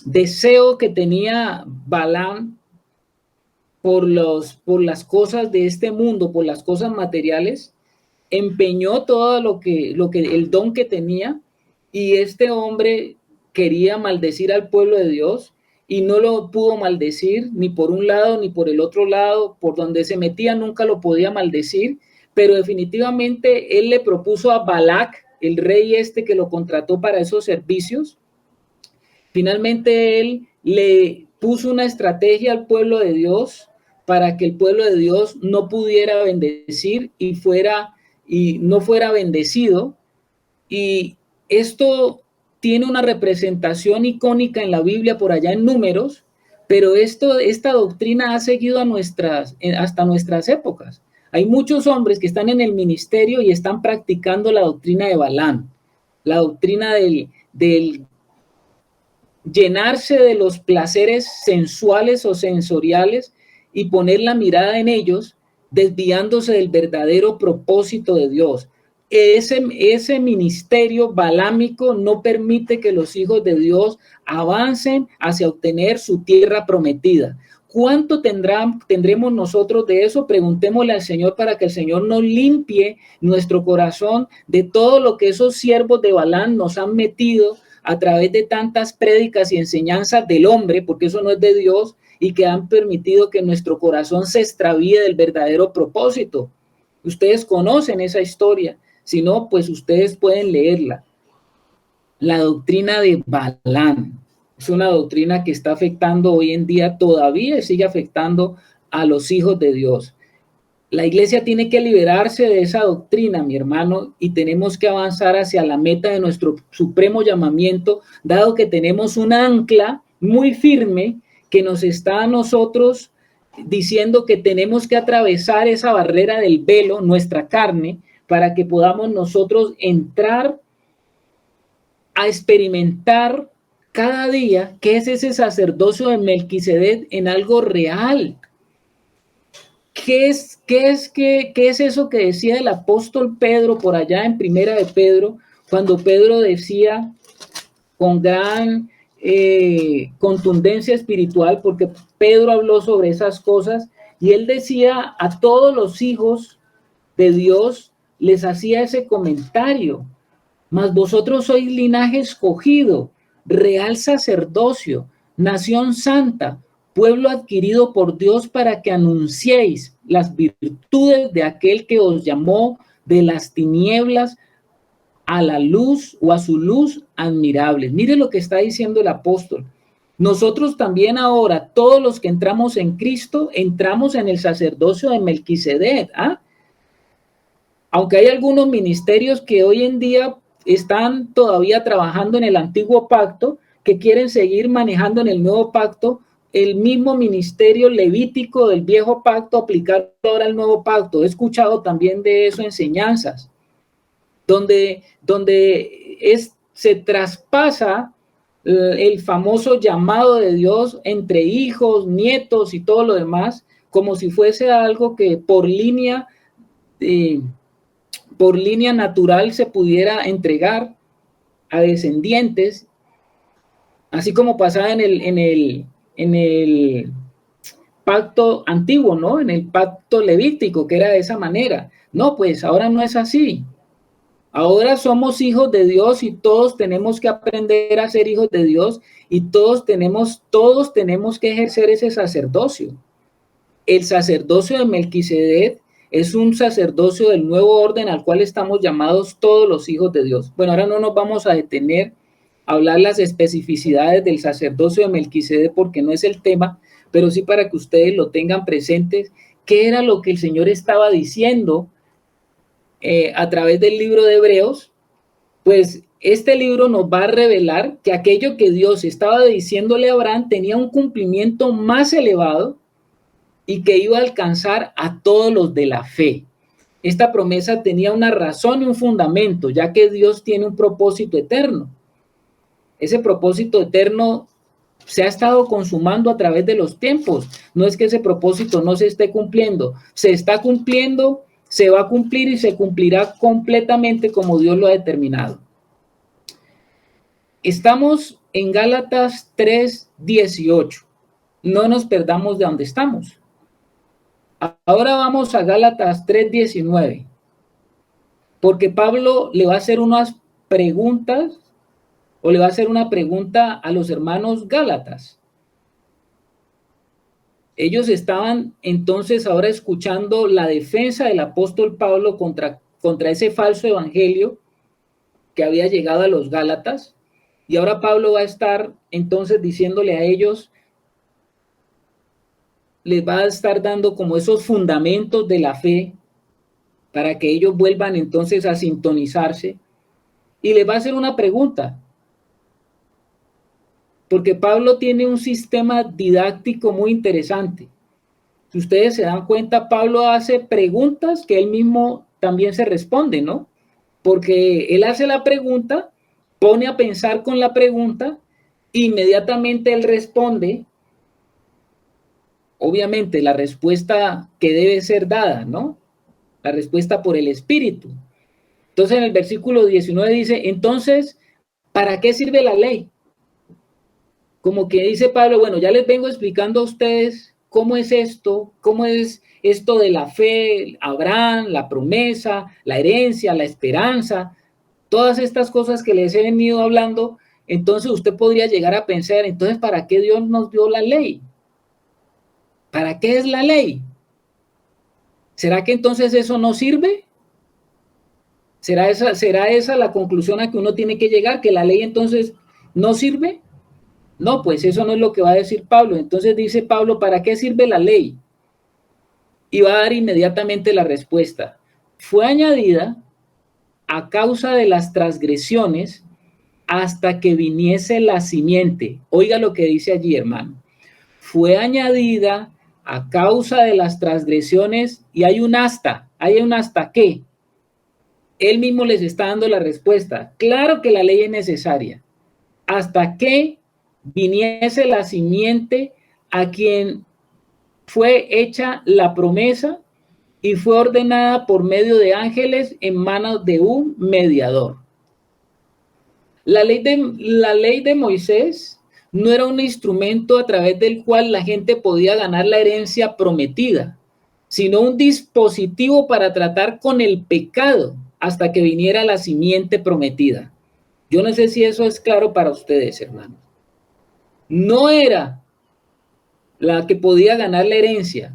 deseo que tenía Balaam por las cosas de este mundo, por las cosas materiales, empeñó todo lo que el don que tenía, y este hombre quería maldecir al pueblo de Dios, y no lo pudo maldecir ni por un lado ni por el otro lado. Por donde se metía nunca lo podía maldecir, pero definitivamente él le propuso a Balac, el rey que lo contrató para esos servicios. Finalmente él le puso una estrategia al pueblo de Dios para que el pueblo de Dios no pudiera bendecir y no fuera bendecido. Y esto tiene una representación icónica en la Biblia por allá en Números, pero esta doctrina ha seguido hasta nuestras épocas. Hay muchos hombres que están en el ministerio y están practicando la doctrina de Balaam, la doctrina del llenarse de los placeres sensuales o sensoriales y poner la mirada en ellos, desviándose del verdadero propósito de Dios. Ese ministerio balámico no permite que los hijos de Dios avancen hacia obtener su tierra prometida. ¿Cuánto tendremos nosotros de eso? Preguntémosle al Señor para que el Señor nos limpie nuestro corazón de todo lo que esos siervos de Balaam nos han metido a través de tantas prédicas y enseñanzas del hombre, porque eso no es de Dios, y que han permitido que nuestro corazón se extravíe del verdadero propósito. Ustedes conocen esa historia, si no, pues ustedes pueden leerla. La doctrina de Balaam es una doctrina que está afectando hoy en día, todavía sigue afectando a los hijos de Dios. La iglesia tiene que liberarse de esa doctrina, mi hermano, y tenemos que avanzar hacia la meta de nuestro supremo llamamiento, dado que tenemos un ancla muy firme que nos está a nosotros diciendo que tenemos que atravesar esa barrera del velo, nuestra carne, para que podamos nosotros entrar a experimentar cada día qué es ese sacerdocio de Melquisedec en algo real. ¿Qué es eso que decía el apóstol Pedro por allá en Primera de Pedro, cuando Pedro decía con gran contundencia espiritual, porque Pedro habló sobre esas cosas, y él decía a todos los hijos de Dios, les hacía ese comentario: mas vosotros sois linaje escogido, real sacerdocio, nación santa, pueblo adquirido por Dios, para que anunciéis las virtudes de aquel que os llamó de las tinieblas a la luz, o a su luz admirable. Mire lo que está diciendo el apóstol. Nosotros también ahora, todos los que entramos en Cristo, entramos en el sacerdocio de Melquisedec. Aunque hay algunos ministerios que hoy en día están todavía trabajando en el antiguo pacto, que quieren seguir manejando en el nuevo pacto, el mismo ministerio levítico del viejo pacto aplicado ahora al nuevo pacto. He escuchado también de eso enseñanzas, donde se traspasa el famoso llamado de Dios entre hijos, nietos y todo lo demás, como si fuese algo que por línea natural se pudiera entregar a descendientes, así como pasaba en el pacto antiguo, ¿no? En el pacto levítico, que era de esa manera. No, pues ahora no es así. Ahora somos hijos de Dios y todos tenemos que aprender a ser hijos de Dios y todos tenemos que ejercer ese sacerdocio. El sacerdocio de Melquisedec es un sacerdocio del nuevo orden al cual estamos llamados todos los hijos de Dios. Bueno, ahora no nos vamos a detener a hablar las especificidades del sacerdocio de Melquisedec porque no es el tema, pero sí para que ustedes lo tengan presentes, qué era lo que el Señor estaba diciendo a través del libro de Hebreos. Pues este libro nos va a revelar que aquello que Dios estaba diciéndole a Abraham tenía un cumplimiento más elevado y que iba a alcanzar a todos los de la fe. Esta promesa tenía una razón y un fundamento, ya que Dios tiene un propósito eterno. Ese propósito eterno se ha estado consumando a través de los tiempos. No es que ese propósito no se esté cumpliendo, se está cumpliendo, se va a cumplir y se cumplirá completamente como Dios lo ha determinado. Estamos en Gálatas 3:18. No nos perdamos de donde estamos. Ahora vamos a Gálatas 3:19, porque Pablo le va a hacer unas preguntas, o le va a hacer una pregunta a los hermanos gálatas. Ellos estaban entonces ahora escuchando la defensa del apóstol Pablo contra ese falso evangelio que había llegado a los gálatas, y ahora Pablo va a estar entonces diciéndole a ellos, les va a estar dando como esos fundamentos de la fe para que ellos vuelvan entonces a sintonizarse, y les va a hacer una pregunta, porque Pablo tiene un sistema didáctico muy interesante. Si ustedes se dan cuenta, Pablo hace preguntas que él mismo también se responde, ¿no? Porque él hace la pregunta, pone a pensar con la pregunta, inmediatamente él responde, obviamente la respuesta que debe ser dada, ¿no? La respuesta por el Espíritu. Entonces en el versículo 19 dice, entonces, ¿para qué sirve la ley? Como que dice Pablo, bueno, ya les vengo explicando a ustedes cómo es esto de la fe, Abraham, la promesa, la herencia, la esperanza, todas estas cosas que les he venido hablando. Entonces usted podría llegar a pensar, entonces, ¿para qué Dios nos dio la ley? ¿Para qué es la ley? ¿Será que entonces eso no sirve? ¿Será esa la conclusión a que uno tiene que llegar, que la ley entonces no sirve? No, pues eso no es lo que va a decir Pablo. Entonces dice Pablo, ¿para qué sirve la ley? Y va a dar inmediatamente la respuesta. Fue añadida a causa de las transgresiones hasta que viniese la simiente. Oiga lo que dice allí, hermano. Fue añadida a causa de las transgresiones, y hay un hasta qué. Él mismo les está dando la respuesta. Claro que la ley es necesaria. Hasta que viniese la simiente a quien fue hecha la promesa y fue ordenada por medio de ángeles en manos de un mediador. La ley de Moisés no era un instrumento a través del cual la gente podía ganar la herencia prometida, sino un dispositivo para tratar con el pecado hasta que viniera la simiente prometida. Yo no sé si eso es claro para ustedes, hermanos. No era la que podía ganar la herencia,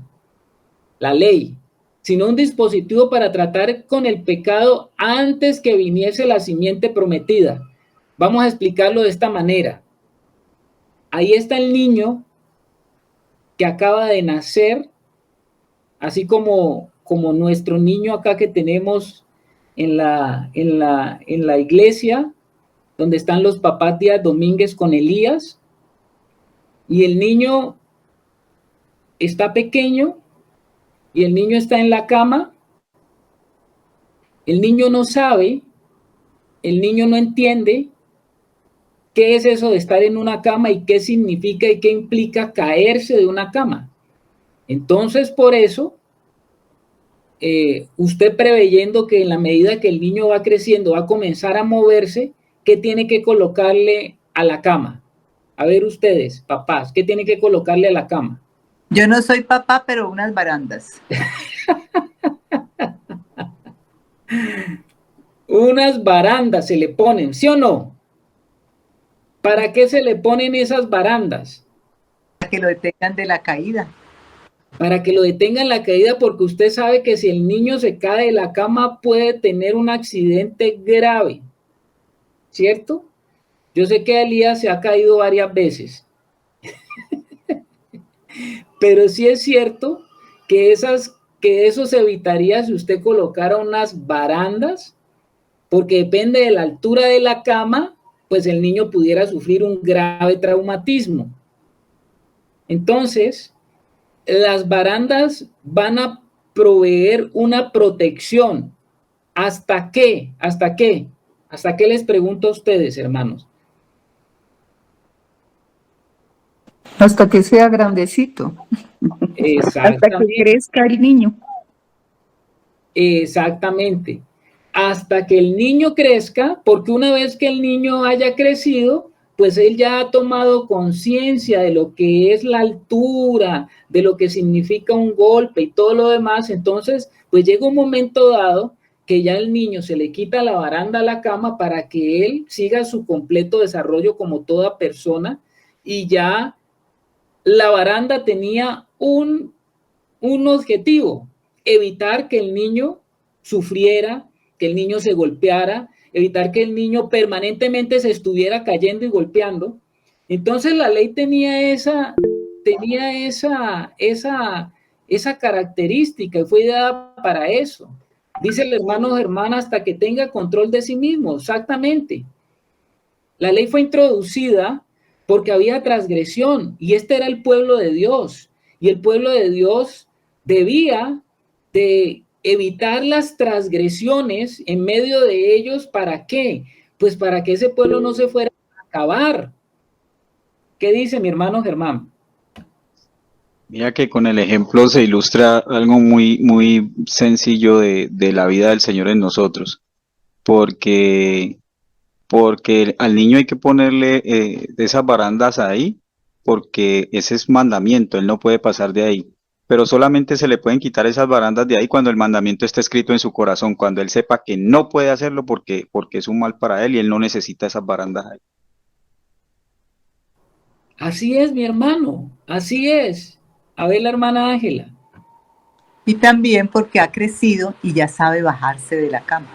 la ley, sino un dispositivo para tratar con el pecado antes que viniese la simiente prometida. Vamos a explicarlo de esta manera. Ahí está el niño que acaba de nacer, así como nuestro niño acá que tenemos en la iglesia, donde están los papás Díaz Domínguez con Elías. Y el niño está pequeño y el niño está en la cama, el niño no sabe, el niño no entiende qué es eso de estar en una cama y qué significa y qué implica caerse de una cama. Entonces, por eso, usted preveyendo que en la medida que el niño va creciendo va a comenzar a moverse, ¿qué tiene que colocarle a la cama? A ver ustedes, papás, ¿qué tiene que colocarle a la cama? Yo no soy papá, pero unas barandas. Unas barandas se le ponen, ¿sí o no? ¿Para qué se le ponen esas barandas? Para que lo detengan de la caída. Para que lo detengan la caída, porque usted sabe que si el niño se cae de la cama puede tener un accidente grave, ¿cierto? Yo sé que Elías se ha caído varias veces, pero sí es cierto que eso se evitaría si usted colocara unas barandas, porque depende de la altura de la cama, pues el niño pudiera sufrir un grave traumatismo. Entonces, las barandas van a proveer una protección. ¿Hasta qué? ¿Hasta qué? ¿Hasta qué les pregunto a ustedes, hermanos? Hasta que sea grandecito, hasta que crezca el niño. Exactamente. Hasta que el niño crezca, porque una vez que el niño haya crecido, pues él ya ha tomado conciencia de lo que es la altura, de lo que significa un golpe y todo lo demás. Entonces, pues llega un momento dado que ya el niño se le quita la baranda a la cama para que él siga su completo desarrollo como toda persona, y ya la baranda tenía un objetivo: evitar que el niño sufriera, que el niño se golpeara, evitar que el niño permanentemente se estuviera cayendo y golpeando. Entonces la ley tenía esa característica y fue ideada para eso. Dice el hermano Germán, hasta que tenga control de sí mismo. Exactamente. La ley fue introducida porque había transgresión, y este era el pueblo de Dios, y el pueblo de Dios debía de evitar las transgresiones en medio de ellos. ¿Para qué? Pues para que ese pueblo no se fuera a acabar. ¿Qué dice mi hermano Germán? Mira que con el ejemplo se ilustra algo muy, muy sencillo de la vida del Señor en nosotros, porque, porque al niño hay que ponerle esas barandas ahí, porque ese es mandamiento, él no puede pasar de ahí. Pero solamente se le pueden quitar esas barandas de ahí cuando el mandamiento esté escrito en su corazón, cuando él sepa que no puede hacerlo porque es un mal para él y él no necesita esas barandas ahí. Así es, mi hermano, así es. A ver, la hermana Ángela. Y también porque ha crecido y ya sabe bajarse de la cama.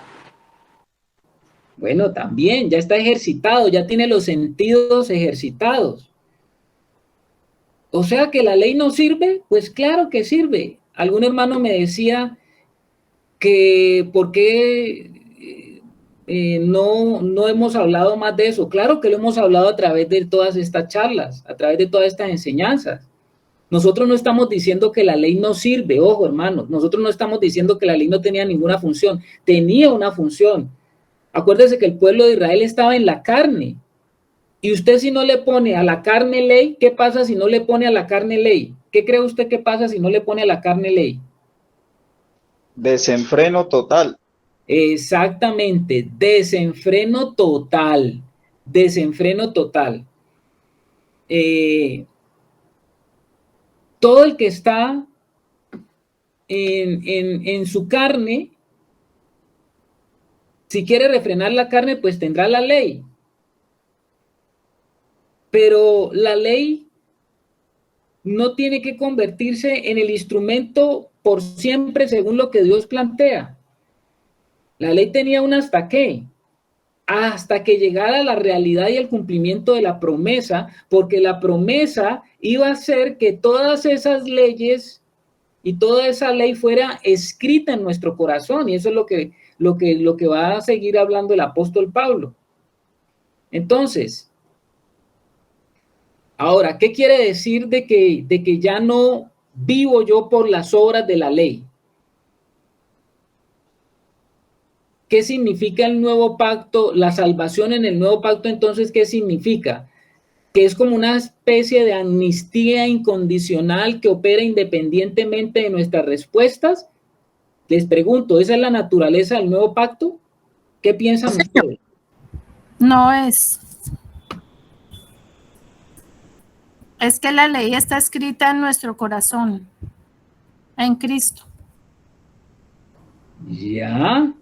Bueno, también, ya está ejercitado, ya tiene los sentidos ejercitados. O sea que la ley no sirve, pues claro que sirve. Algún hermano me decía que por qué no hemos hablado más de eso. Claro que lo hemos hablado a través de todas estas charlas, a través de todas estas enseñanzas. Nosotros no estamos diciendo que la ley no sirve, ojo hermanos, nosotros no estamos diciendo que la ley no tenía ninguna función, tenía una función. Acuérdese que el pueblo de Israel estaba en la carne, y usted si no le pone a la carne ley, ¿qué pasa si no le pone a la carne ley? ¿Qué cree usted que pasa si no le pone a la carne ley? Desenfreno total. Exactamente, desenfreno total, desenfreno total. Todo el que está en su carne, si quiere refrenar la carne, pues tendrá la ley. Pero la ley no tiene que convertirse en el instrumento por siempre según lo que Dios plantea. La ley tenía un hasta qué, hasta que llegara la realidad y el cumplimiento de la promesa, porque la promesa iba a hacer que todas esas leyes y toda esa ley fuera escrita en nuestro corazón, y eso es lo que va a seguir hablando el apóstol Pablo. Entonces, ahora, ¿qué quiere decir de que ya no vivo yo por las obras de la ley. ¿Qué significa el nuevo pacto? La salvación en el nuevo pacto, entonces, ¿qué significa? Que es como una especie de amnistía incondicional que opera independientemente de nuestras respuestas. Les pregunto, ¿esa es la naturaleza del nuevo pacto? ¿Qué piensan ustedes? No es. Es que la ley está escrita en nuestro corazón, en Cristo. Ya.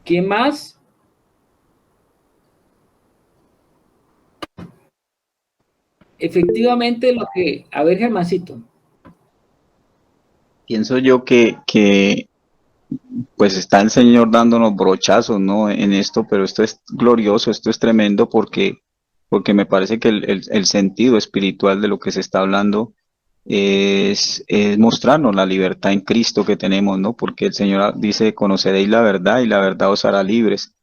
¿Qué más? Efectivamente, lo que... A ver, Germancito. Pienso yo que pues está el Señor dándonos brochazos, ¿no? En esto, pero esto es glorioso, esto es tremendo porque me parece que el sentido espiritual de lo que se está hablando es mostrarnos la libertad en Cristo que tenemos, ¿no? Porque el Señor dice, conoceréis la verdad y la verdad os hará libres.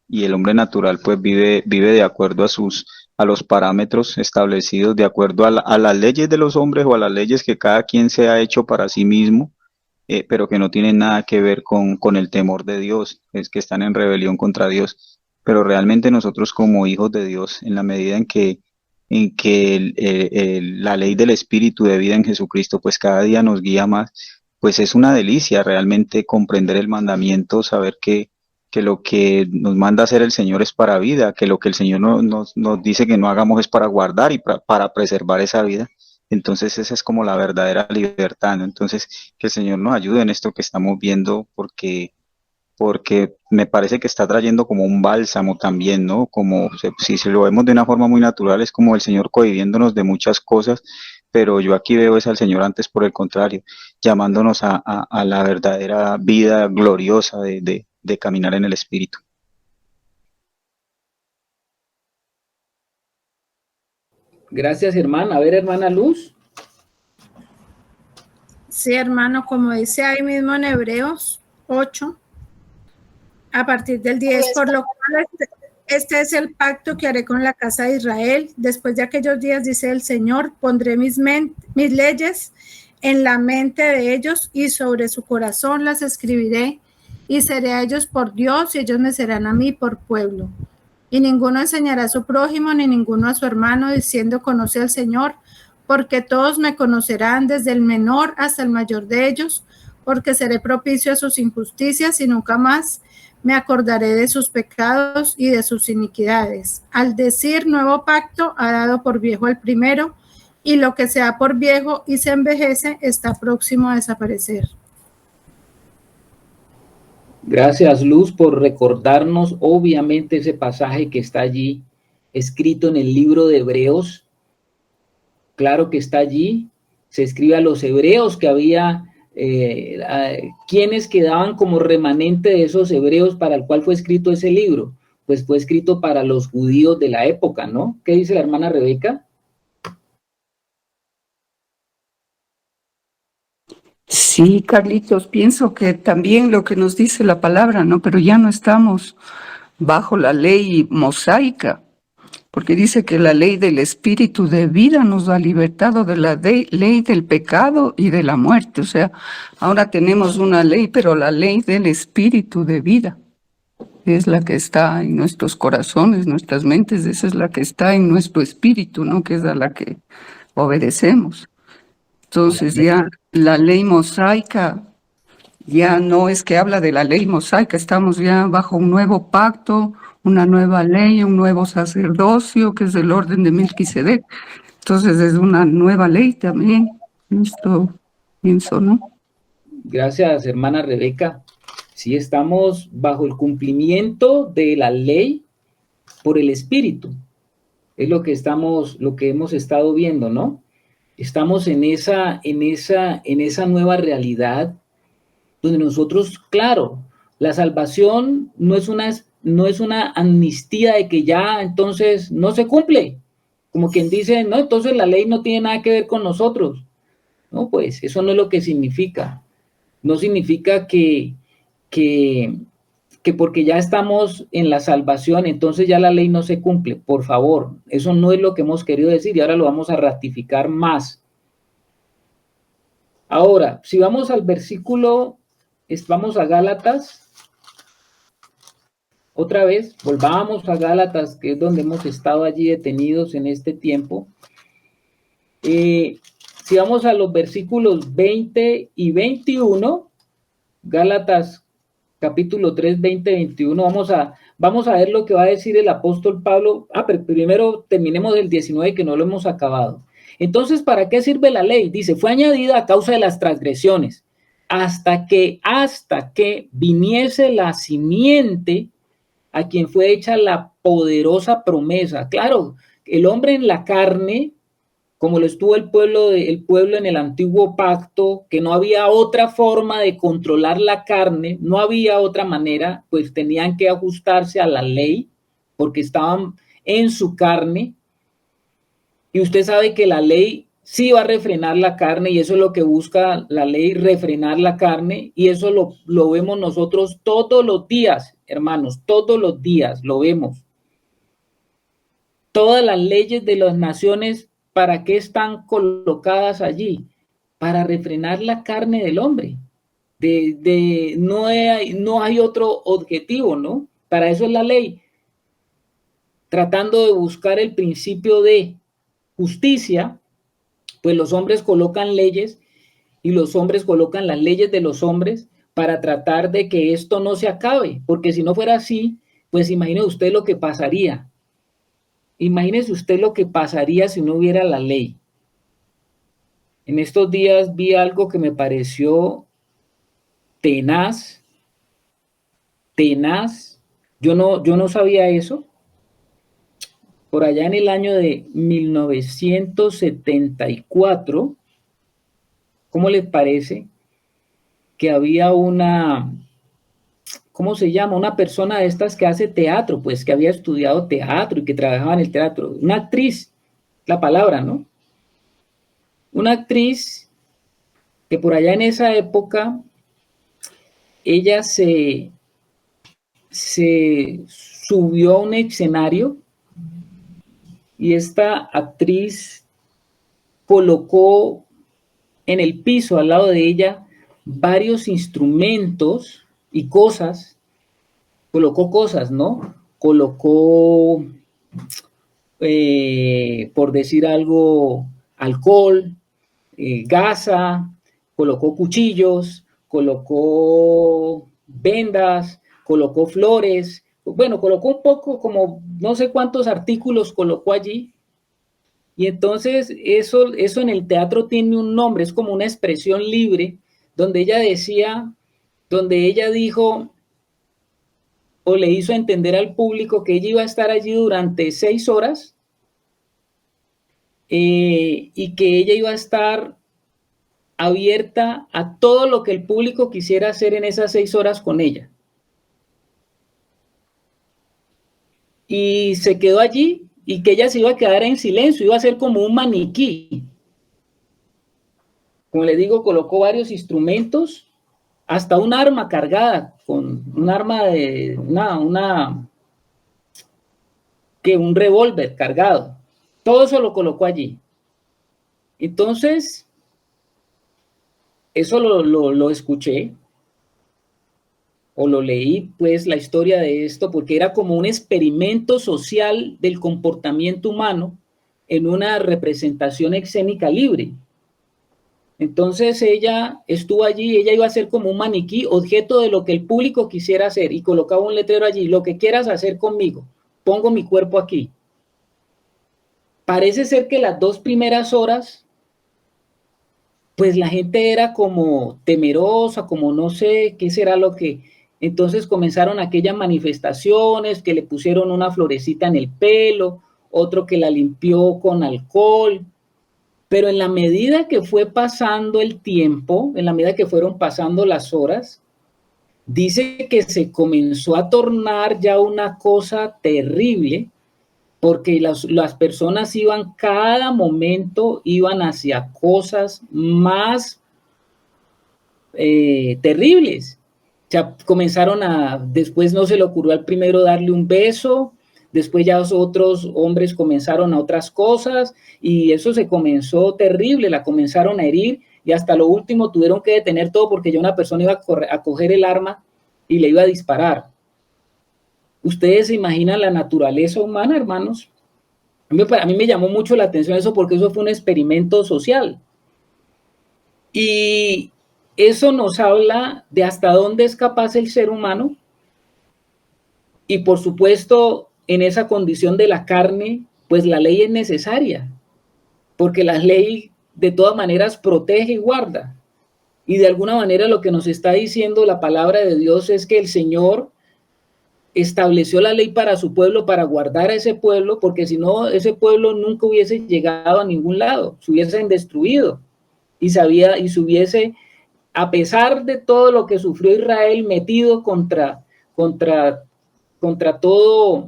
Y el hombre natural pues vive de acuerdo a los parámetros establecidos, de acuerdo a las leyes de los hombres o a las leyes que cada quien se ha hecho para sí mismo, pero que no tienen nada que ver con el temor de Dios, es que están en rebelión contra Dios. Pero realmente nosotros como hijos de Dios, en la medida en que la ley del Espíritu de vida en Jesucristo, pues cada día nos guía más, pues es una delicia realmente comprender el mandamiento, saber que lo que nos manda hacer el Señor es para vida, que lo que el Señor nos dice que no hagamos es para guardar y para preservar esa vida. Entonces esa es como la verdadera libertad, ¿no? Entonces que el Señor nos ayude en esto que estamos viendo porque me parece que está trayendo como un bálsamo también, ¿no? Como si se lo vemos de una forma muy natural, es como el Señor cohibiéndonos de muchas cosas, pero yo aquí veo es al Señor antes por el contrario, llamándonos a la verdadera vida gloriosa de caminar en el Espíritu. Gracias, hermana. A ver, hermana Luz. Sí, hermano, como dice ahí mismo en Hebreos 8, a partir del 10, por lo cual este es el pacto que haré con la casa de Israel. Después de aquellos días, dice el Señor, pondré mis leyes en la mente de ellos y sobre su corazón las escribiré y seré a ellos por Dios y ellos me serán a mí por pueblo. Y ninguno enseñará a su prójimo ni ninguno a su hermano diciendo conoce al Señor, porque todos me conocerán desde el menor hasta el mayor de ellos, porque seré propicio a sus injusticias y nunca más me acordaré de sus pecados y de sus iniquidades. Al decir nuevo pacto, ha dado por viejo el primero, y lo que se da por viejo y se envejece está próximo a desaparecer. Gracias, Luz, por recordarnos obviamente ese pasaje que está allí, escrito en el libro de Hebreos. Claro que está allí. Se escribe a los hebreos que había quienes quedaban como remanente de esos hebreos para el cual fue escrito ese libro. Pues fue escrito para los judíos de la época, ¿no? ¿Qué dice la hermana Rebeca? Sí, Carlitos, pienso que también lo que nos dice la palabra, ¿no? Pero ya no estamos bajo la ley mosaica, porque dice que la ley del espíritu de vida nos ha libertado de la ley del pecado y de la muerte. O sea, ahora tenemos una ley, pero la ley del espíritu de vida es la que está en nuestros corazones, nuestras mentes, esa es la que está en nuestro espíritu, ¿no? Que es a la que obedecemos. Entonces ya la ley mosaica ya no es que habla de la ley mosaica, estamos ya bajo un nuevo pacto, una nueva ley, un nuevo sacerdocio, que es el orden de Melquisedec. Entonces es una nueva ley también. Esto pienso, ¿no? Gracias, hermana Rebeca. Sí, estamos bajo el cumplimiento de la ley por el Espíritu. Es lo que hemos estado viendo, ¿no? Estamos en esa nueva realidad donde nosotros, claro, la salvación no es una amnistía de que ya entonces no se cumple. Como quien dice, no, entonces la ley no tiene nada que ver con nosotros. No, pues eso no es lo que significa. No significa que porque ya estamos en la salvación, entonces ya la ley no se cumple. Por favor, eso no es lo que hemos querido decir y ahora lo vamos a ratificar más. Ahora, si vamos al versículo, vamos a Gálatas, otra vez, volvamos a Gálatas, que es donde hemos estado allí detenidos en este tiempo. Si vamos a los versículos 20 y 21, Gálatas capítulo 3, 20, 21, vamos a ver lo que va a decir el apóstol Pablo. Pero primero terminemos el 19, que no lo hemos acabado. Entonces, ¿para qué sirve la ley? Dice, fue añadida a causa de las transgresiones, hasta que viniese la simiente a quien fue hecha la poderosa promesa. Claro, el hombre en la carne, como lo estuvo el pueblo en el antiguo pacto, que no había otra forma de controlar la carne, no había otra manera, pues tenían que ajustarse a la ley, porque estaban en su carne. Y usted sabe que la ley sí va a refrenar la carne, y eso es lo que busca la ley, refrenar la carne, y eso lo vemos nosotros todos los días, hermanos, todos los días lo vemos. Todas las leyes de las naciones, ¿para qué están colocadas allí? Para refrenar la carne del hombre. No hay otro objetivo, ¿no? Para eso es la ley. Tratando de buscar el principio de justicia, pues los hombres colocan leyes, y los hombres colocan las leyes de los hombres para tratar de que esto no se acabe, porque si no fuera así, pues imagine usted lo que pasaría. Imagínese usted lo que pasaría si no hubiera la ley. En estos días vi algo que me pareció tenaz. Yo no sabía eso. Por allá en el año de 1974, ¿cómo les parece que había ¿cómo se llama? Una persona de estas que hace teatro, pues que había estudiado teatro y que trabajaba en el teatro. Una actriz, la palabra, ¿no? Una actriz que por allá en esa época, ella se subió a un escenario, y esta actriz colocó en el piso al lado de ella varios instrumentos y cosas. Colocó cosas, ¿no? Colocó, por decir algo, alcohol, gasa, colocó cuchillos, colocó vendas, colocó flores. Bueno, colocó un poco, como no sé cuántos artículos colocó allí. Y entonces eso en el teatro tiene un nombre, es como una expresión libre, donde ella dijo, o le hizo entender al público que ella iba a estar allí durante 6 horas, y que ella iba a estar abierta a todo lo que el público quisiera hacer en esas 6 horas con ella. Y se quedó allí, y que ella se iba a quedar en silencio, iba a ser como un maniquí. Como les digo, colocó varios instrumentos, hasta un arma cargada, con un arma de un revólver cargado. Todo eso lo colocó allí. Entonces, eso lo escuché, o lo leí, pues, la historia de esto, porque era como un experimento social del comportamiento humano en una representación escénica libre. Entonces ella estuvo allí, ella iba a ser como un maniquí, objeto de lo que el público quisiera hacer, y colocaba un letrero allí: lo que quieras hacer conmigo, pongo mi cuerpo aquí. Parece ser que las 2 primeras horas, pues la gente era como temerosa, como no sé qué será lo que... Entonces comenzaron aquellas manifestaciones, que le pusieron una florecita en el pelo, otro que la limpió con alcohol. Pero en la medida que fue pasando el tiempo, en la medida que fueron pasando las horas, dice que se comenzó a tornar ya una cosa terrible, porque las personas iban, cada momento iban hacia cosas más terribles. O sea, después no se le ocurrió al primero darle un beso, después ya los otros hombres comenzaron a otras cosas, y eso se comenzó terrible, la comenzaron a herir, y hasta lo último tuvieron que detener todo porque ya una persona iba a coger el arma y le iba a disparar. ¿Ustedes se imaginan la naturaleza humana, hermanos? A mí me llamó mucho la atención eso porque eso fue un experimento social. Y eso nos habla de hasta dónde es capaz el ser humano. Y por supuesto, en esa condición de la carne, pues la ley es necesaria, porque la ley de todas maneras protege y guarda. Y de alguna manera lo que nos está diciendo la palabra de Dios es que el Señor estableció la ley para su pueblo, para guardar a ese pueblo, porque si no, ese pueblo nunca hubiese llegado a ningún lado, se hubiesen destruido y se hubiese, a pesar de todo lo que sufrió Israel, metido contra todos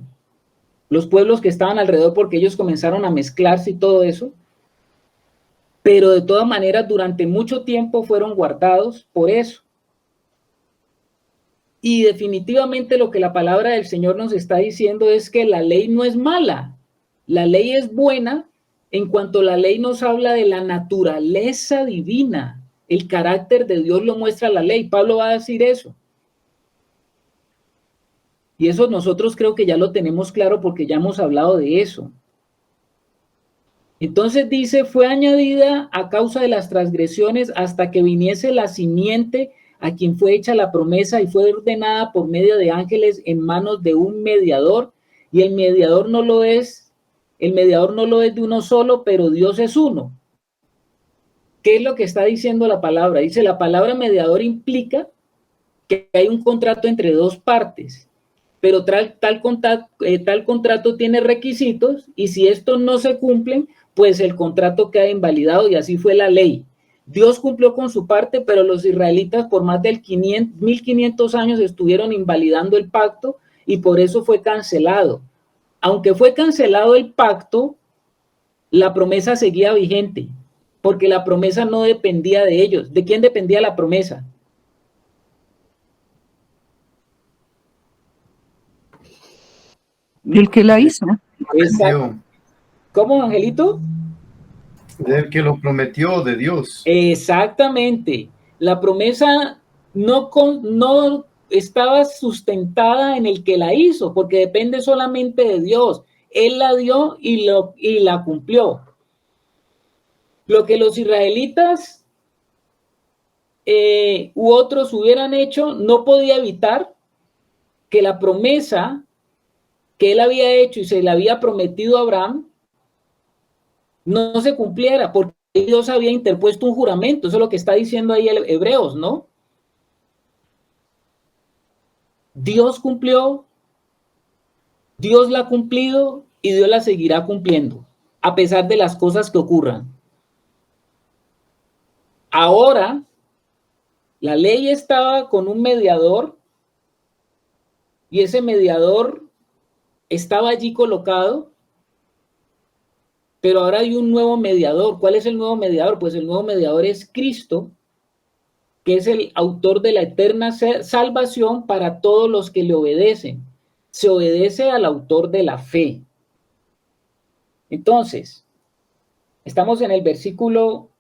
los pueblos que estaban alrededor, porque ellos comenzaron a mezclarse y todo eso, pero de todas maneras durante mucho tiempo fueron guardados por eso. Y definitivamente lo que la palabra del Señor nos está diciendo es que la ley no es mala, la ley es buena en cuanto la ley nos habla de la naturaleza divina, el carácter de Dios lo muestra la ley. Pablo va a decir eso. Y eso nosotros creo que ya lo tenemos claro porque ya hemos hablado de eso. Entonces dice, fue añadida a causa de las transgresiones hasta que viniese la simiente a quien fue hecha la promesa y fue ordenada por medio de ángeles en manos de un mediador, y el mediador no lo es de uno solo, pero Dios es uno. ¿Qué es lo que está diciendo la palabra? Dice, la palabra mediador implica que hay un contrato entre dos partes, pero tal contrato tiene requisitos, y si estos no se cumplen, pues el contrato queda invalidado, y así fue la ley. Dios cumplió con su parte, pero los israelitas por más de 1500 años estuvieron invalidando el pacto y por eso fue cancelado. Aunque fue cancelado el pacto, la promesa seguía vigente, porque la promesa no dependía de ellos. ¿De quién dependía la promesa? El que la hizo. Exacto. ¿Cómo, Angelito? Del que lo prometió, de Dios. Exactamente. La promesa no estaba sustentada en el que la hizo, porque depende solamente de Dios. Él la dio y la cumplió. Lo que los israelitas u otros hubieran hecho no podía evitar que la promesa que él había hecho y se le había prometido a Abraham no se cumpliera, porque Dios había interpuesto un juramento. Eso es lo que está diciendo ahí el Hebreos, ¿no? Dios cumplió, Dios la ha cumplido y Dios la seguirá cumpliendo, a pesar de las cosas que ocurran. Ahora, la ley estaba con un mediador y ese mediador estaba allí colocado, pero ahora hay un nuevo mediador. ¿Cuál es el nuevo mediador? Pues el nuevo mediador es Cristo, que es el autor de la eterna salvación para todos los que le obedecen. Se obedece al autor de la fe. Entonces, estamos en el versículo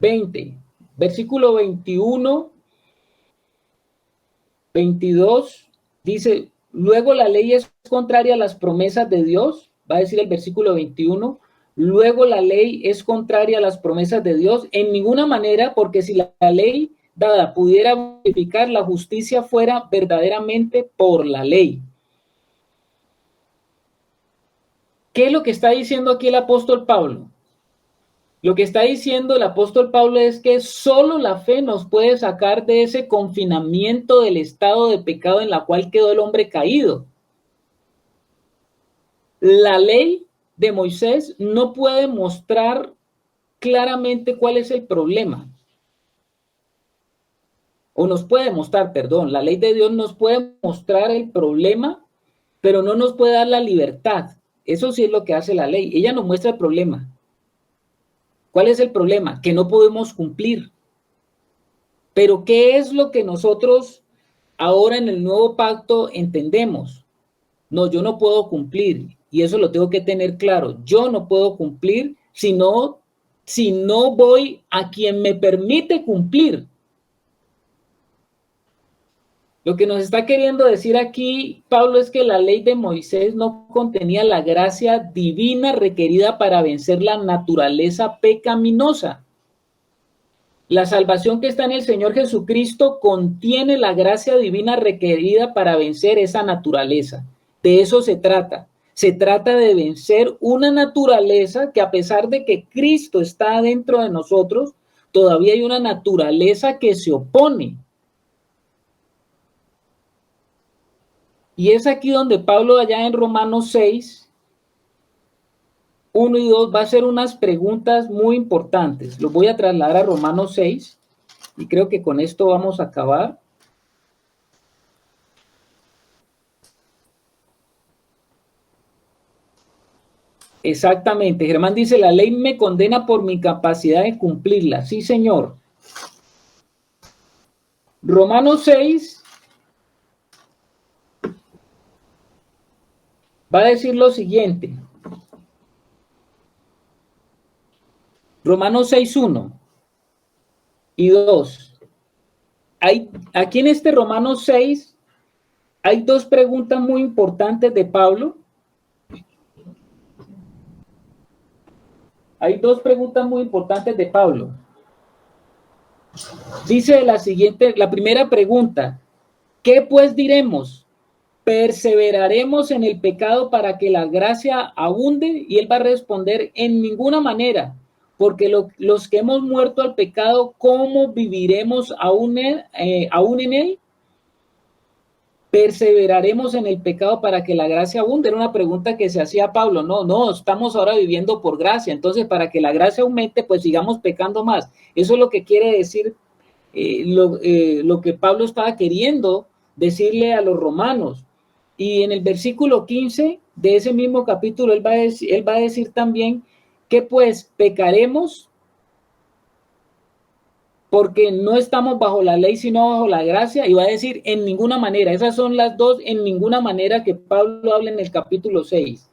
20, versículo 21, 22, dice, luego la ley es contraria a las promesas de Dios, va a decir el versículo 21, luego la ley es contraria a las promesas de Dios en ninguna manera, porque si la ley dada pudiera verificar, la justicia fuera verdaderamente por la ley. ¿Qué es lo que está diciendo aquí el apóstol Pablo? Lo que está diciendo el apóstol Pablo es que solo la fe nos puede sacar de ese confinamiento del estado de pecado en la cual quedó el hombre caído. La ley de Moisés no puede mostrar claramente cuál es el problema. O nos puede mostrar, perdón, la ley de Dios nos puede mostrar el problema, pero no nos puede dar la libertad. Eso sí es lo que hace la ley. Ella nos muestra el problema. ¿Cuál es el problema? Que no podemos cumplir. Pero ¿qué es lo que nosotros ahora en el nuevo pacto entendemos? No, yo no puedo cumplir, y eso lo tengo que tener claro. Yo no puedo cumplir si no si no voy a quien me permite cumplir. Lo que nos está queriendo decir aquí Pablo es que la ley de Moisés no contenía la gracia divina requerida para vencer la naturaleza pecaminosa. La salvación que está en el Señor Jesucristo contiene la gracia divina requerida para vencer esa naturaleza. De eso se trata. Se trata de vencer una naturaleza que, a pesar de que Cristo está dentro de nosotros, todavía hay una naturaleza que se opone. Y es aquí donde Pablo, allá en Romanos 6, 1 y 2, va a hacer unas preguntas muy importantes. Los voy a trasladar a Romanos 6 y creo que con esto vamos a acabar. Exactamente. Germán dice, la ley me condena por mi capacidad de cumplirla. Sí, señor. Romanos 6 va a decir lo siguiente. Romanos 6, 1 y 2. Aquí en este Romanos 6 hay dos preguntas muy importantes de Pablo. Hay dos preguntas muy importantes de Pablo. Dice la primera pregunta, ¿qué pues diremos? ¿Perseveraremos en el pecado para que la gracia abunde? Y él va a responder, en ninguna manera, porque los que hemos muerto al pecado, ¿cómo viviremos aún en él? ¿Perseveraremos en el pecado para que la gracia abunde? Era una pregunta que se hacía Pablo. No, estamos ahora viviendo por gracia. Entonces, para que la gracia aumente, pues sigamos pecando más. Eso es lo que quiere decir lo que Pablo estaba queriendo decirle a los romanos. Y en el versículo 15 de ese mismo capítulo, él va a decir también que pues pecaremos porque no estamos bajo la ley, sino bajo la gracia, y va a decir en ninguna manera. Esas son las dos en ninguna manera que Pablo habla en el capítulo 6.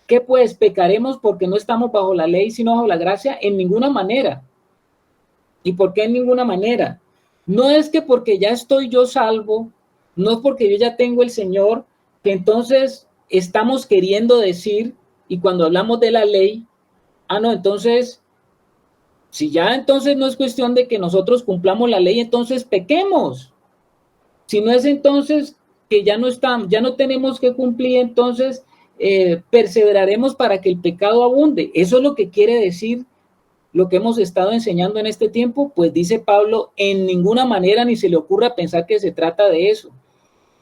¿Qué pues? ¿Pecaremos porque no estamos bajo la ley, sino bajo la gracia? En ninguna manera. ¿Y por qué en ninguna manera? No es que porque ya estoy yo salvo, no es porque yo ya tengo el Señor, que entonces estamos queriendo decir, y cuando hablamos de la ley, entonces... Si ya entonces no es cuestión de que nosotros cumplamos la ley, entonces pequemos. Si no es entonces que ya no tenemos que cumplir, entonces perseveraremos para que el pecado abunde. Eso es lo que quiere decir lo que hemos estado enseñando en este tiempo. Pues dice Pablo, en ninguna manera ni se le ocurra pensar que se trata de eso.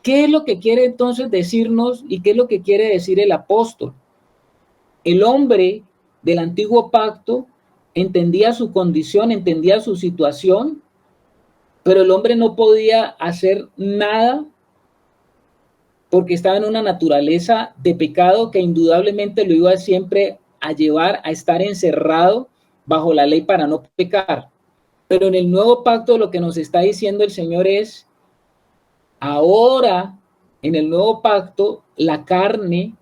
¿Qué es lo que quiere entonces decirnos y qué es lo que quiere decir el apóstol? El hombre del antiguo pacto entendía su condición, entendía su situación, pero el hombre no podía hacer nada porque estaba en una naturaleza de pecado que indudablemente lo iba siempre a llevar a estar encerrado bajo la ley para no pecar. Pero en el nuevo pacto lo que nos está diciendo el Señor es, ahora en el nuevo pacto la carne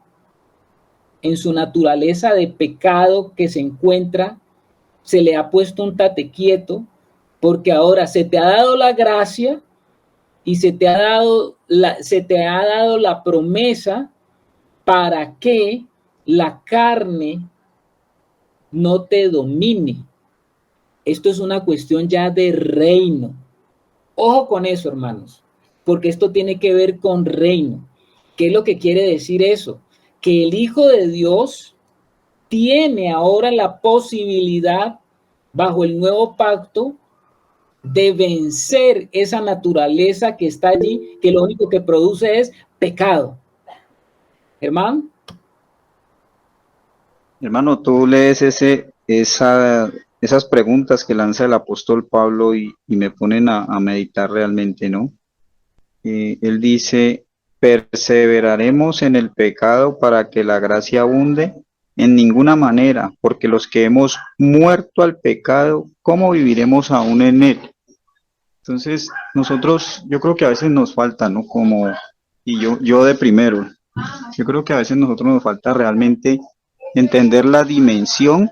en su naturaleza de pecado que se encuentra, se le ha puesto un tate quieto, porque ahora se te ha dado la gracia y se te ha dado la promesa para que la carne no te domine. Esto es una cuestión ya de reino. Ojo con eso, hermanos, porque esto tiene que ver con reino. ¿Qué es lo que quiere decir eso? Que el Hijo de Dios tiene ahora la posibilidad, bajo el nuevo pacto, de vencer esa naturaleza que está allí, que lo único que produce es pecado. Hermano. Hermano, tú lees esas preguntas que lanza el apóstol Pablo y me ponen a meditar realmente, ¿no? Él dice, perseveraremos en el pecado para que la gracia abunde. En ninguna manera, porque los que hemos muerto al pecado, ¿cómo viviremos aún en él? Entonces, nosotros, yo creo que a veces nos falta, ¿no? Yo de primero, yo creo que a veces nosotros nos falta realmente entender la dimensión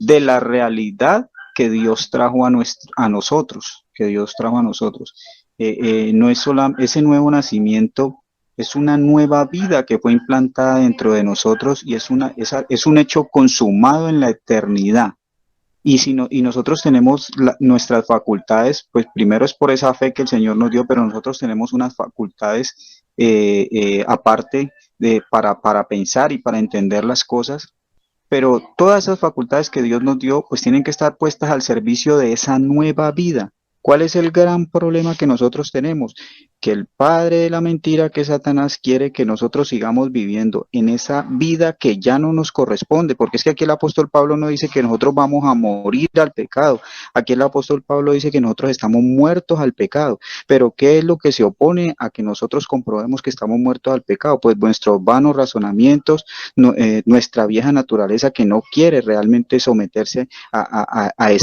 de la realidad que Dios trajo a nosotros, que Dios trajo a nosotros. No es solo ese nuevo nacimiento, es una nueva vida que fue implantada dentro de nosotros y es un hecho consumado en la eternidad. Y nosotros tenemos nuestras facultades, pues primero es por esa fe que el Señor nos dio, pero nosotros tenemos unas facultades aparte para pensar y para entender las cosas. Pero todas esas facultades que Dios nos dio, pues tienen que estar puestas al servicio de esa nueva vida. ¿Cuál es el gran problema que nosotros tenemos? Que el padre de la mentira, que Satanás, quiere que nosotros sigamos viviendo en esa vida que ya no nos corresponde, porque es que aquí el apóstol Pablo no dice que nosotros vamos a morir al pecado. Aquí el apóstol Pablo dice que nosotros estamos muertos al pecado. Pero ¿qué es lo que se opone a que nosotros comprobemos que estamos muertos al pecado? Pues nuestros vanos razonamientos, nuestra vieja naturaleza que no quiere realmente someterse a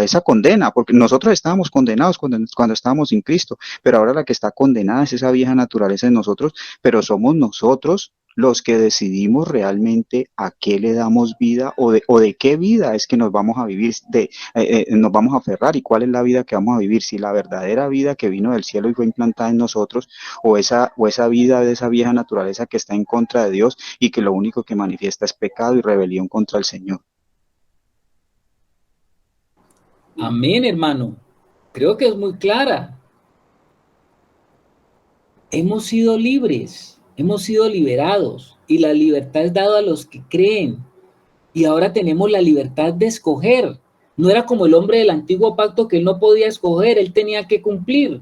esa condena, porque nosotros estábamos condenados cuando estábamos sin Cristo, pero ahora la que está condenada es esa vieja naturaleza en nosotros, pero somos nosotros los que decidimos realmente a qué le damos vida o de qué vida es que nos vamos a vivir, nos vamos a aferrar y cuál es la vida que vamos a vivir, si la verdadera vida que vino del cielo y fue implantada en nosotros o esa vida de esa vieja naturaleza que está en contra de Dios y que lo único que manifiesta es pecado y rebelión contra el Señor. Amén, hermano. Creo que es muy clara. Hemos sido libres, hemos sido liberados y la libertad es dada a los que creen. Y ahora tenemos la libertad de escoger. No era como el hombre del antiguo pacto que él no podía escoger, él tenía que cumplir.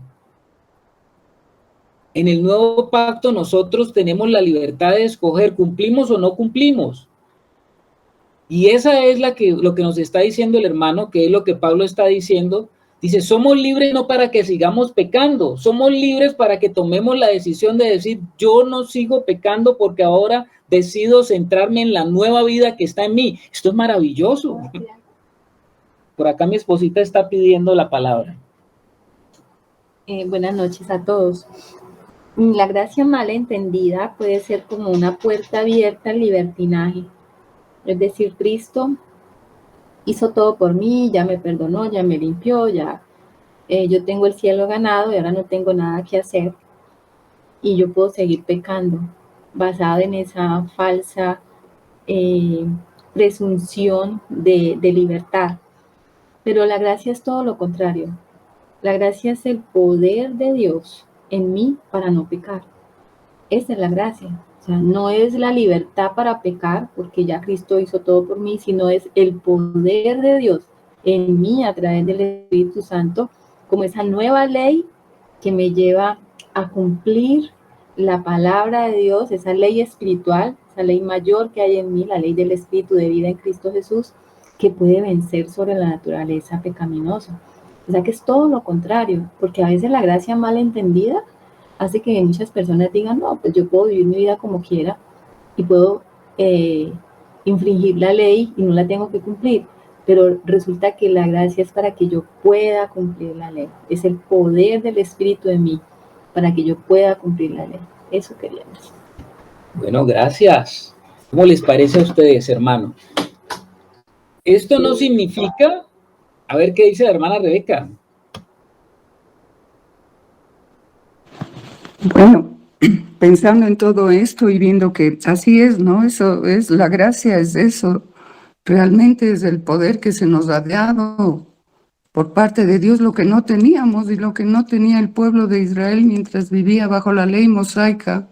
En el nuevo pacto nosotros tenemos la libertad de escoger, cumplimos o no cumplimos. Y esa es lo que nos está diciendo el hermano, que es lo que Pablo está diciendo. Dice, somos libres no para que sigamos pecando, somos libres para que tomemos la decisión de decir, yo no sigo pecando porque ahora decido centrarme en la nueva vida que está en mí. Esto es maravilloso. Por acá mi esposita está pidiendo la palabra. Buenas noches a todos. La gracia mal entendida puede ser como una puerta abierta al libertinaje. Es decir, Cristo hizo todo por mí, ya me perdonó, ya me limpió, ya yo tengo el cielo ganado y ahora no tengo nada que hacer y yo puedo seguir pecando basado en esa falsa presunción de libertad. Pero la gracia es todo lo contrario. La gracia es el poder de Dios en mí para no pecar. Esa es la gracia. O sea, no es la libertad para pecar, porque ya Cristo hizo todo por mí, sino es el poder de Dios en mí a través del Espíritu Santo, como esa nueva ley que me lleva a cumplir la palabra de Dios, esa ley espiritual, esa ley mayor que hay en mí, la ley del Espíritu de vida en Cristo Jesús, que puede vencer sobre la naturaleza pecaminosa. O sea que es todo lo contrario, porque a veces la gracia mal entendida hace que muchas personas digan, no, pues yo puedo vivir mi vida como quiera y puedo infringir la ley y no la tengo que cumplir. Pero resulta que la gracia es para que yo pueda cumplir la ley. Es el poder del Espíritu en mí para que yo pueda cumplir la ley. Eso quería decir. Bueno, gracias. ¿Cómo les parece a ustedes, hermano? Esto no significa... A ver qué dice la hermana Rebeca. Bueno, pensando en todo esto y viendo que así es, ¿no? Eso es, la gracia es eso, realmente es el poder que se nos ha dado por parte de Dios, lo que no teníamos y lo que no tenía el pueblo de Israel mientras vivía bajo la ley mosaica,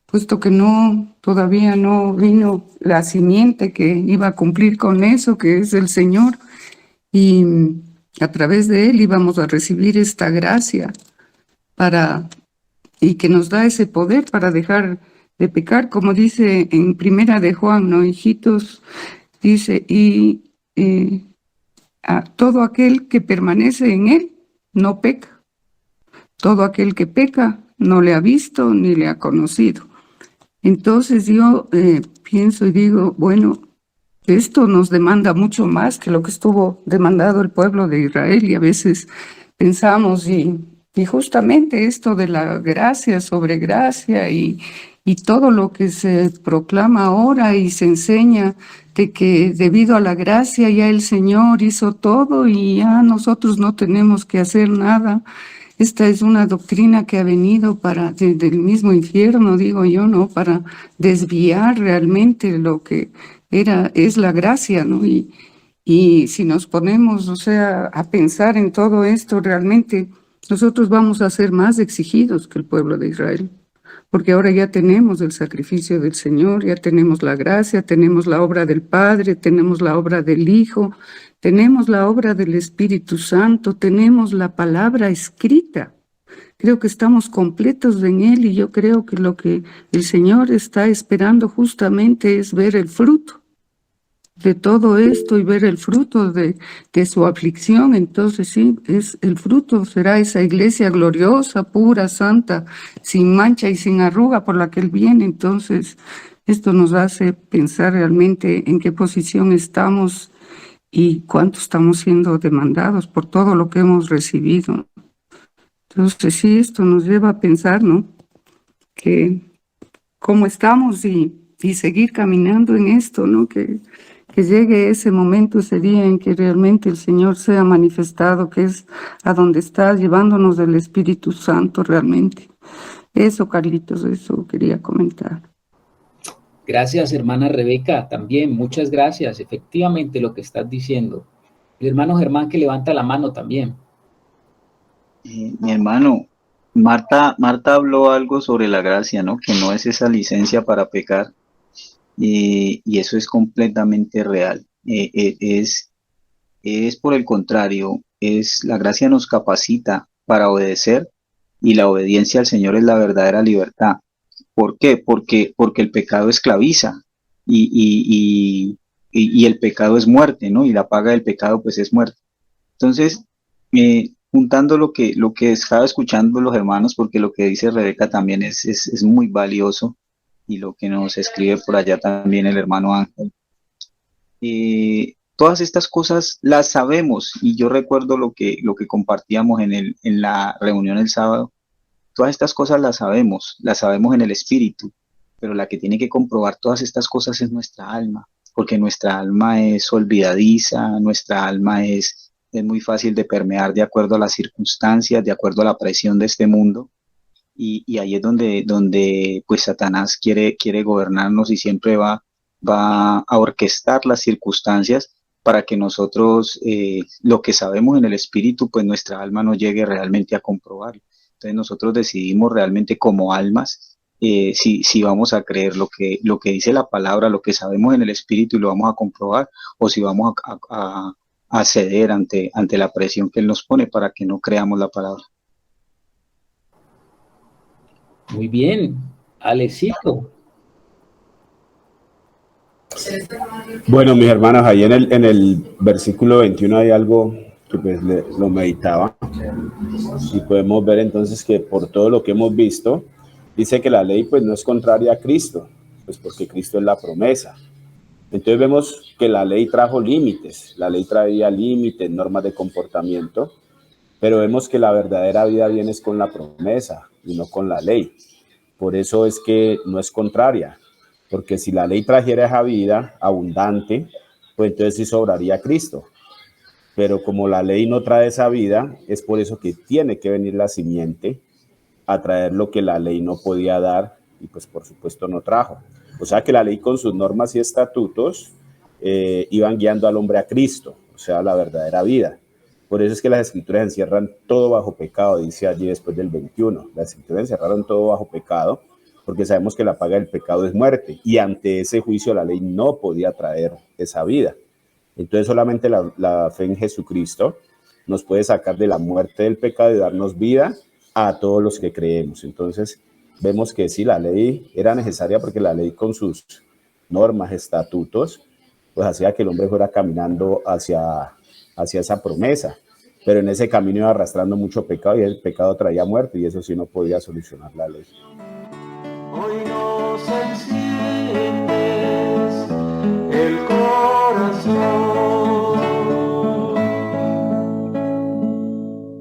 puesto que todavía no vino la simiente que iba a cumplir con eso, que es el Señor, y a través de Él íbamos a recibir esta gracia y que nos da ese poder para dejar de pecar, como dice en Primera de Juan, ¿no? Hijitos, dice, y a todo aquel que permanece en Él no peca. Todo aquel que peca no le ha visto ni le ha conocido. Entonces yo pienso y digo, bueno, esto nos demanda mucho más que lo que estuvo demandado el pueblo de Israel, y a veces pensamos y justamente esto de la gracia sobre gracia y y todo lo que se proclama ahora y se enseña de que debido a la gracia ya el Señor hizo todo y ya nosotros no tenemos que hacer nada. Esta es una doctrina que ha venido del mismo infierno, digo yo, ¿no? Para desviar realmente lo que es la gracia, ¿no? Y si nos ponemos, o sea, a pensar en todo esto, realmente nosotros vamos a ser más exigidos que el pueblo de Israel, porque ahora ya tenemos el sacrificio del Señor, ya tenemos la gracia, tenemos la obra del Padre, tenemos la obra del Hijo, tenemos la obra del Espíritu Santo, tenemos la palabra escrita. Creo que estamos completos en Él y yo creo que lo que el Señor está esperando justamente es ver el fruto de todo esto y ver el fruto de su aflicción. Entonces sí, el fruto será esa iglesia gloriosa, pura, santa, sin mancha y sin arruga por la que Él viene. Entonces esto nos hace pensar realmente en qué posición estamos y cuánto estamos siendo demandados por todo lo que hemos recibido. Entonces sí, esto nos lleva a pensar, ¿no? Que cómo estamos y seguir caminando en esto, ¿no? Que llegue ese momento, ese día en que realmente el Señor sea manifestado, que es a donde está llevándonos el Espíritu Santo realmente. Eso, Carlitos, eso quería comentar. Gracias, hermana Rebeca, también, muchas gracias. Efectivamente, lo que estás diciendo. El hermano Germán que levanta la mano también. Mi hermano, Marta habló algo sobre la gracia, ¿no? Que no es esa licencia para pecar. Y eso es completamente real. Es por el contrario, la gracia nos capacita para obedecer y la obediencia al Señor es la verdadera libertad. ¿Por qué? Porque el pecado esclaviza y el pecado es muerte, ¿no? Y la paga del pecado pues es muerte. Entonces, juntando lo que estaba escuchando los hermanos, porque lo que dice Rebeca también es muy valioso y lo que nos escribe por allá también el hermano Ángel. Todas estas cosas las sabemos y yo recuerdo lo que compartíamos en la reunión el sábado. Todas estas cosas las sabemos en el espíritu, pero la que tiene que comprobar todas estas cosas es nuestra alma, porque nuestra alma es olvidadiza, nuestra alma es muy fácil de permear de acuerdo a las circunstancias, de acuerdo a la presión de este mundo. Y ahí es donde pues Satanás quiere gobernarnos y siempre va a orquestar las circunstancias para que nosotros lo que sabemos en el espíritu, pues nuestra alma no llegue realmente a comprobarlo. Entonces nosotros decidimos realmente como almas si vamos a creer lo que dice la palabra, lo que sabemos en el espíritu y lo vamos a comprobar, o si vamos a ceder ante la presión que Él nos pone para que no creamos la palabra. Muy bien, Alecito. Bueno, mis hermanos, ahí en el versículo 21 hay algo que pues lo meditaba y podemos ver entonces que por todo lo que hemos visto, dice que la ley pues no es contraria a Cristo, pues porque Cristo es la promesa. Entonces vemos que la ley trajo límites, la ley traía límites, normas de comportamiento, pero vemos que la verdadera vida viene con la promesa y no con la ley. Por eso es que no es contraria, porque si la ley trajera esa vida abundante, pues entonces sí sobraría Cristo. Pero como la ley no trae esa vida, es por eso que tiene que venir la simiente a traer lo que la ley no podía dar y pues por supuesto no trajo. O sea que la ley con sus normas y estatutos iban guiando al hombre a Cristo, o sea, la verdadera vida. Por eso es que las escrituras encierran todo bajo pecado, dice allí después del 21. Las escrituras encerraron todo bajo pecado porque sabemos que la paga del pecado es muerte y ante ese juicio la ley no podía traer esa vida. Entonces solamente la fe en Jesucristo nos puede sacar de la muerte del pecado y darnos vida a todos los que creemos. Entonces vemos que sí, la ley era necesaria porque la ley con sus normas, estatutos, pues hacía que el hombre fuera caminando hacia esa promesa, pero en ese camino iba arrastrando mucho pecado y el pecado traía muerte y eso sí no podía solucionar la ley. Hoy nos enciende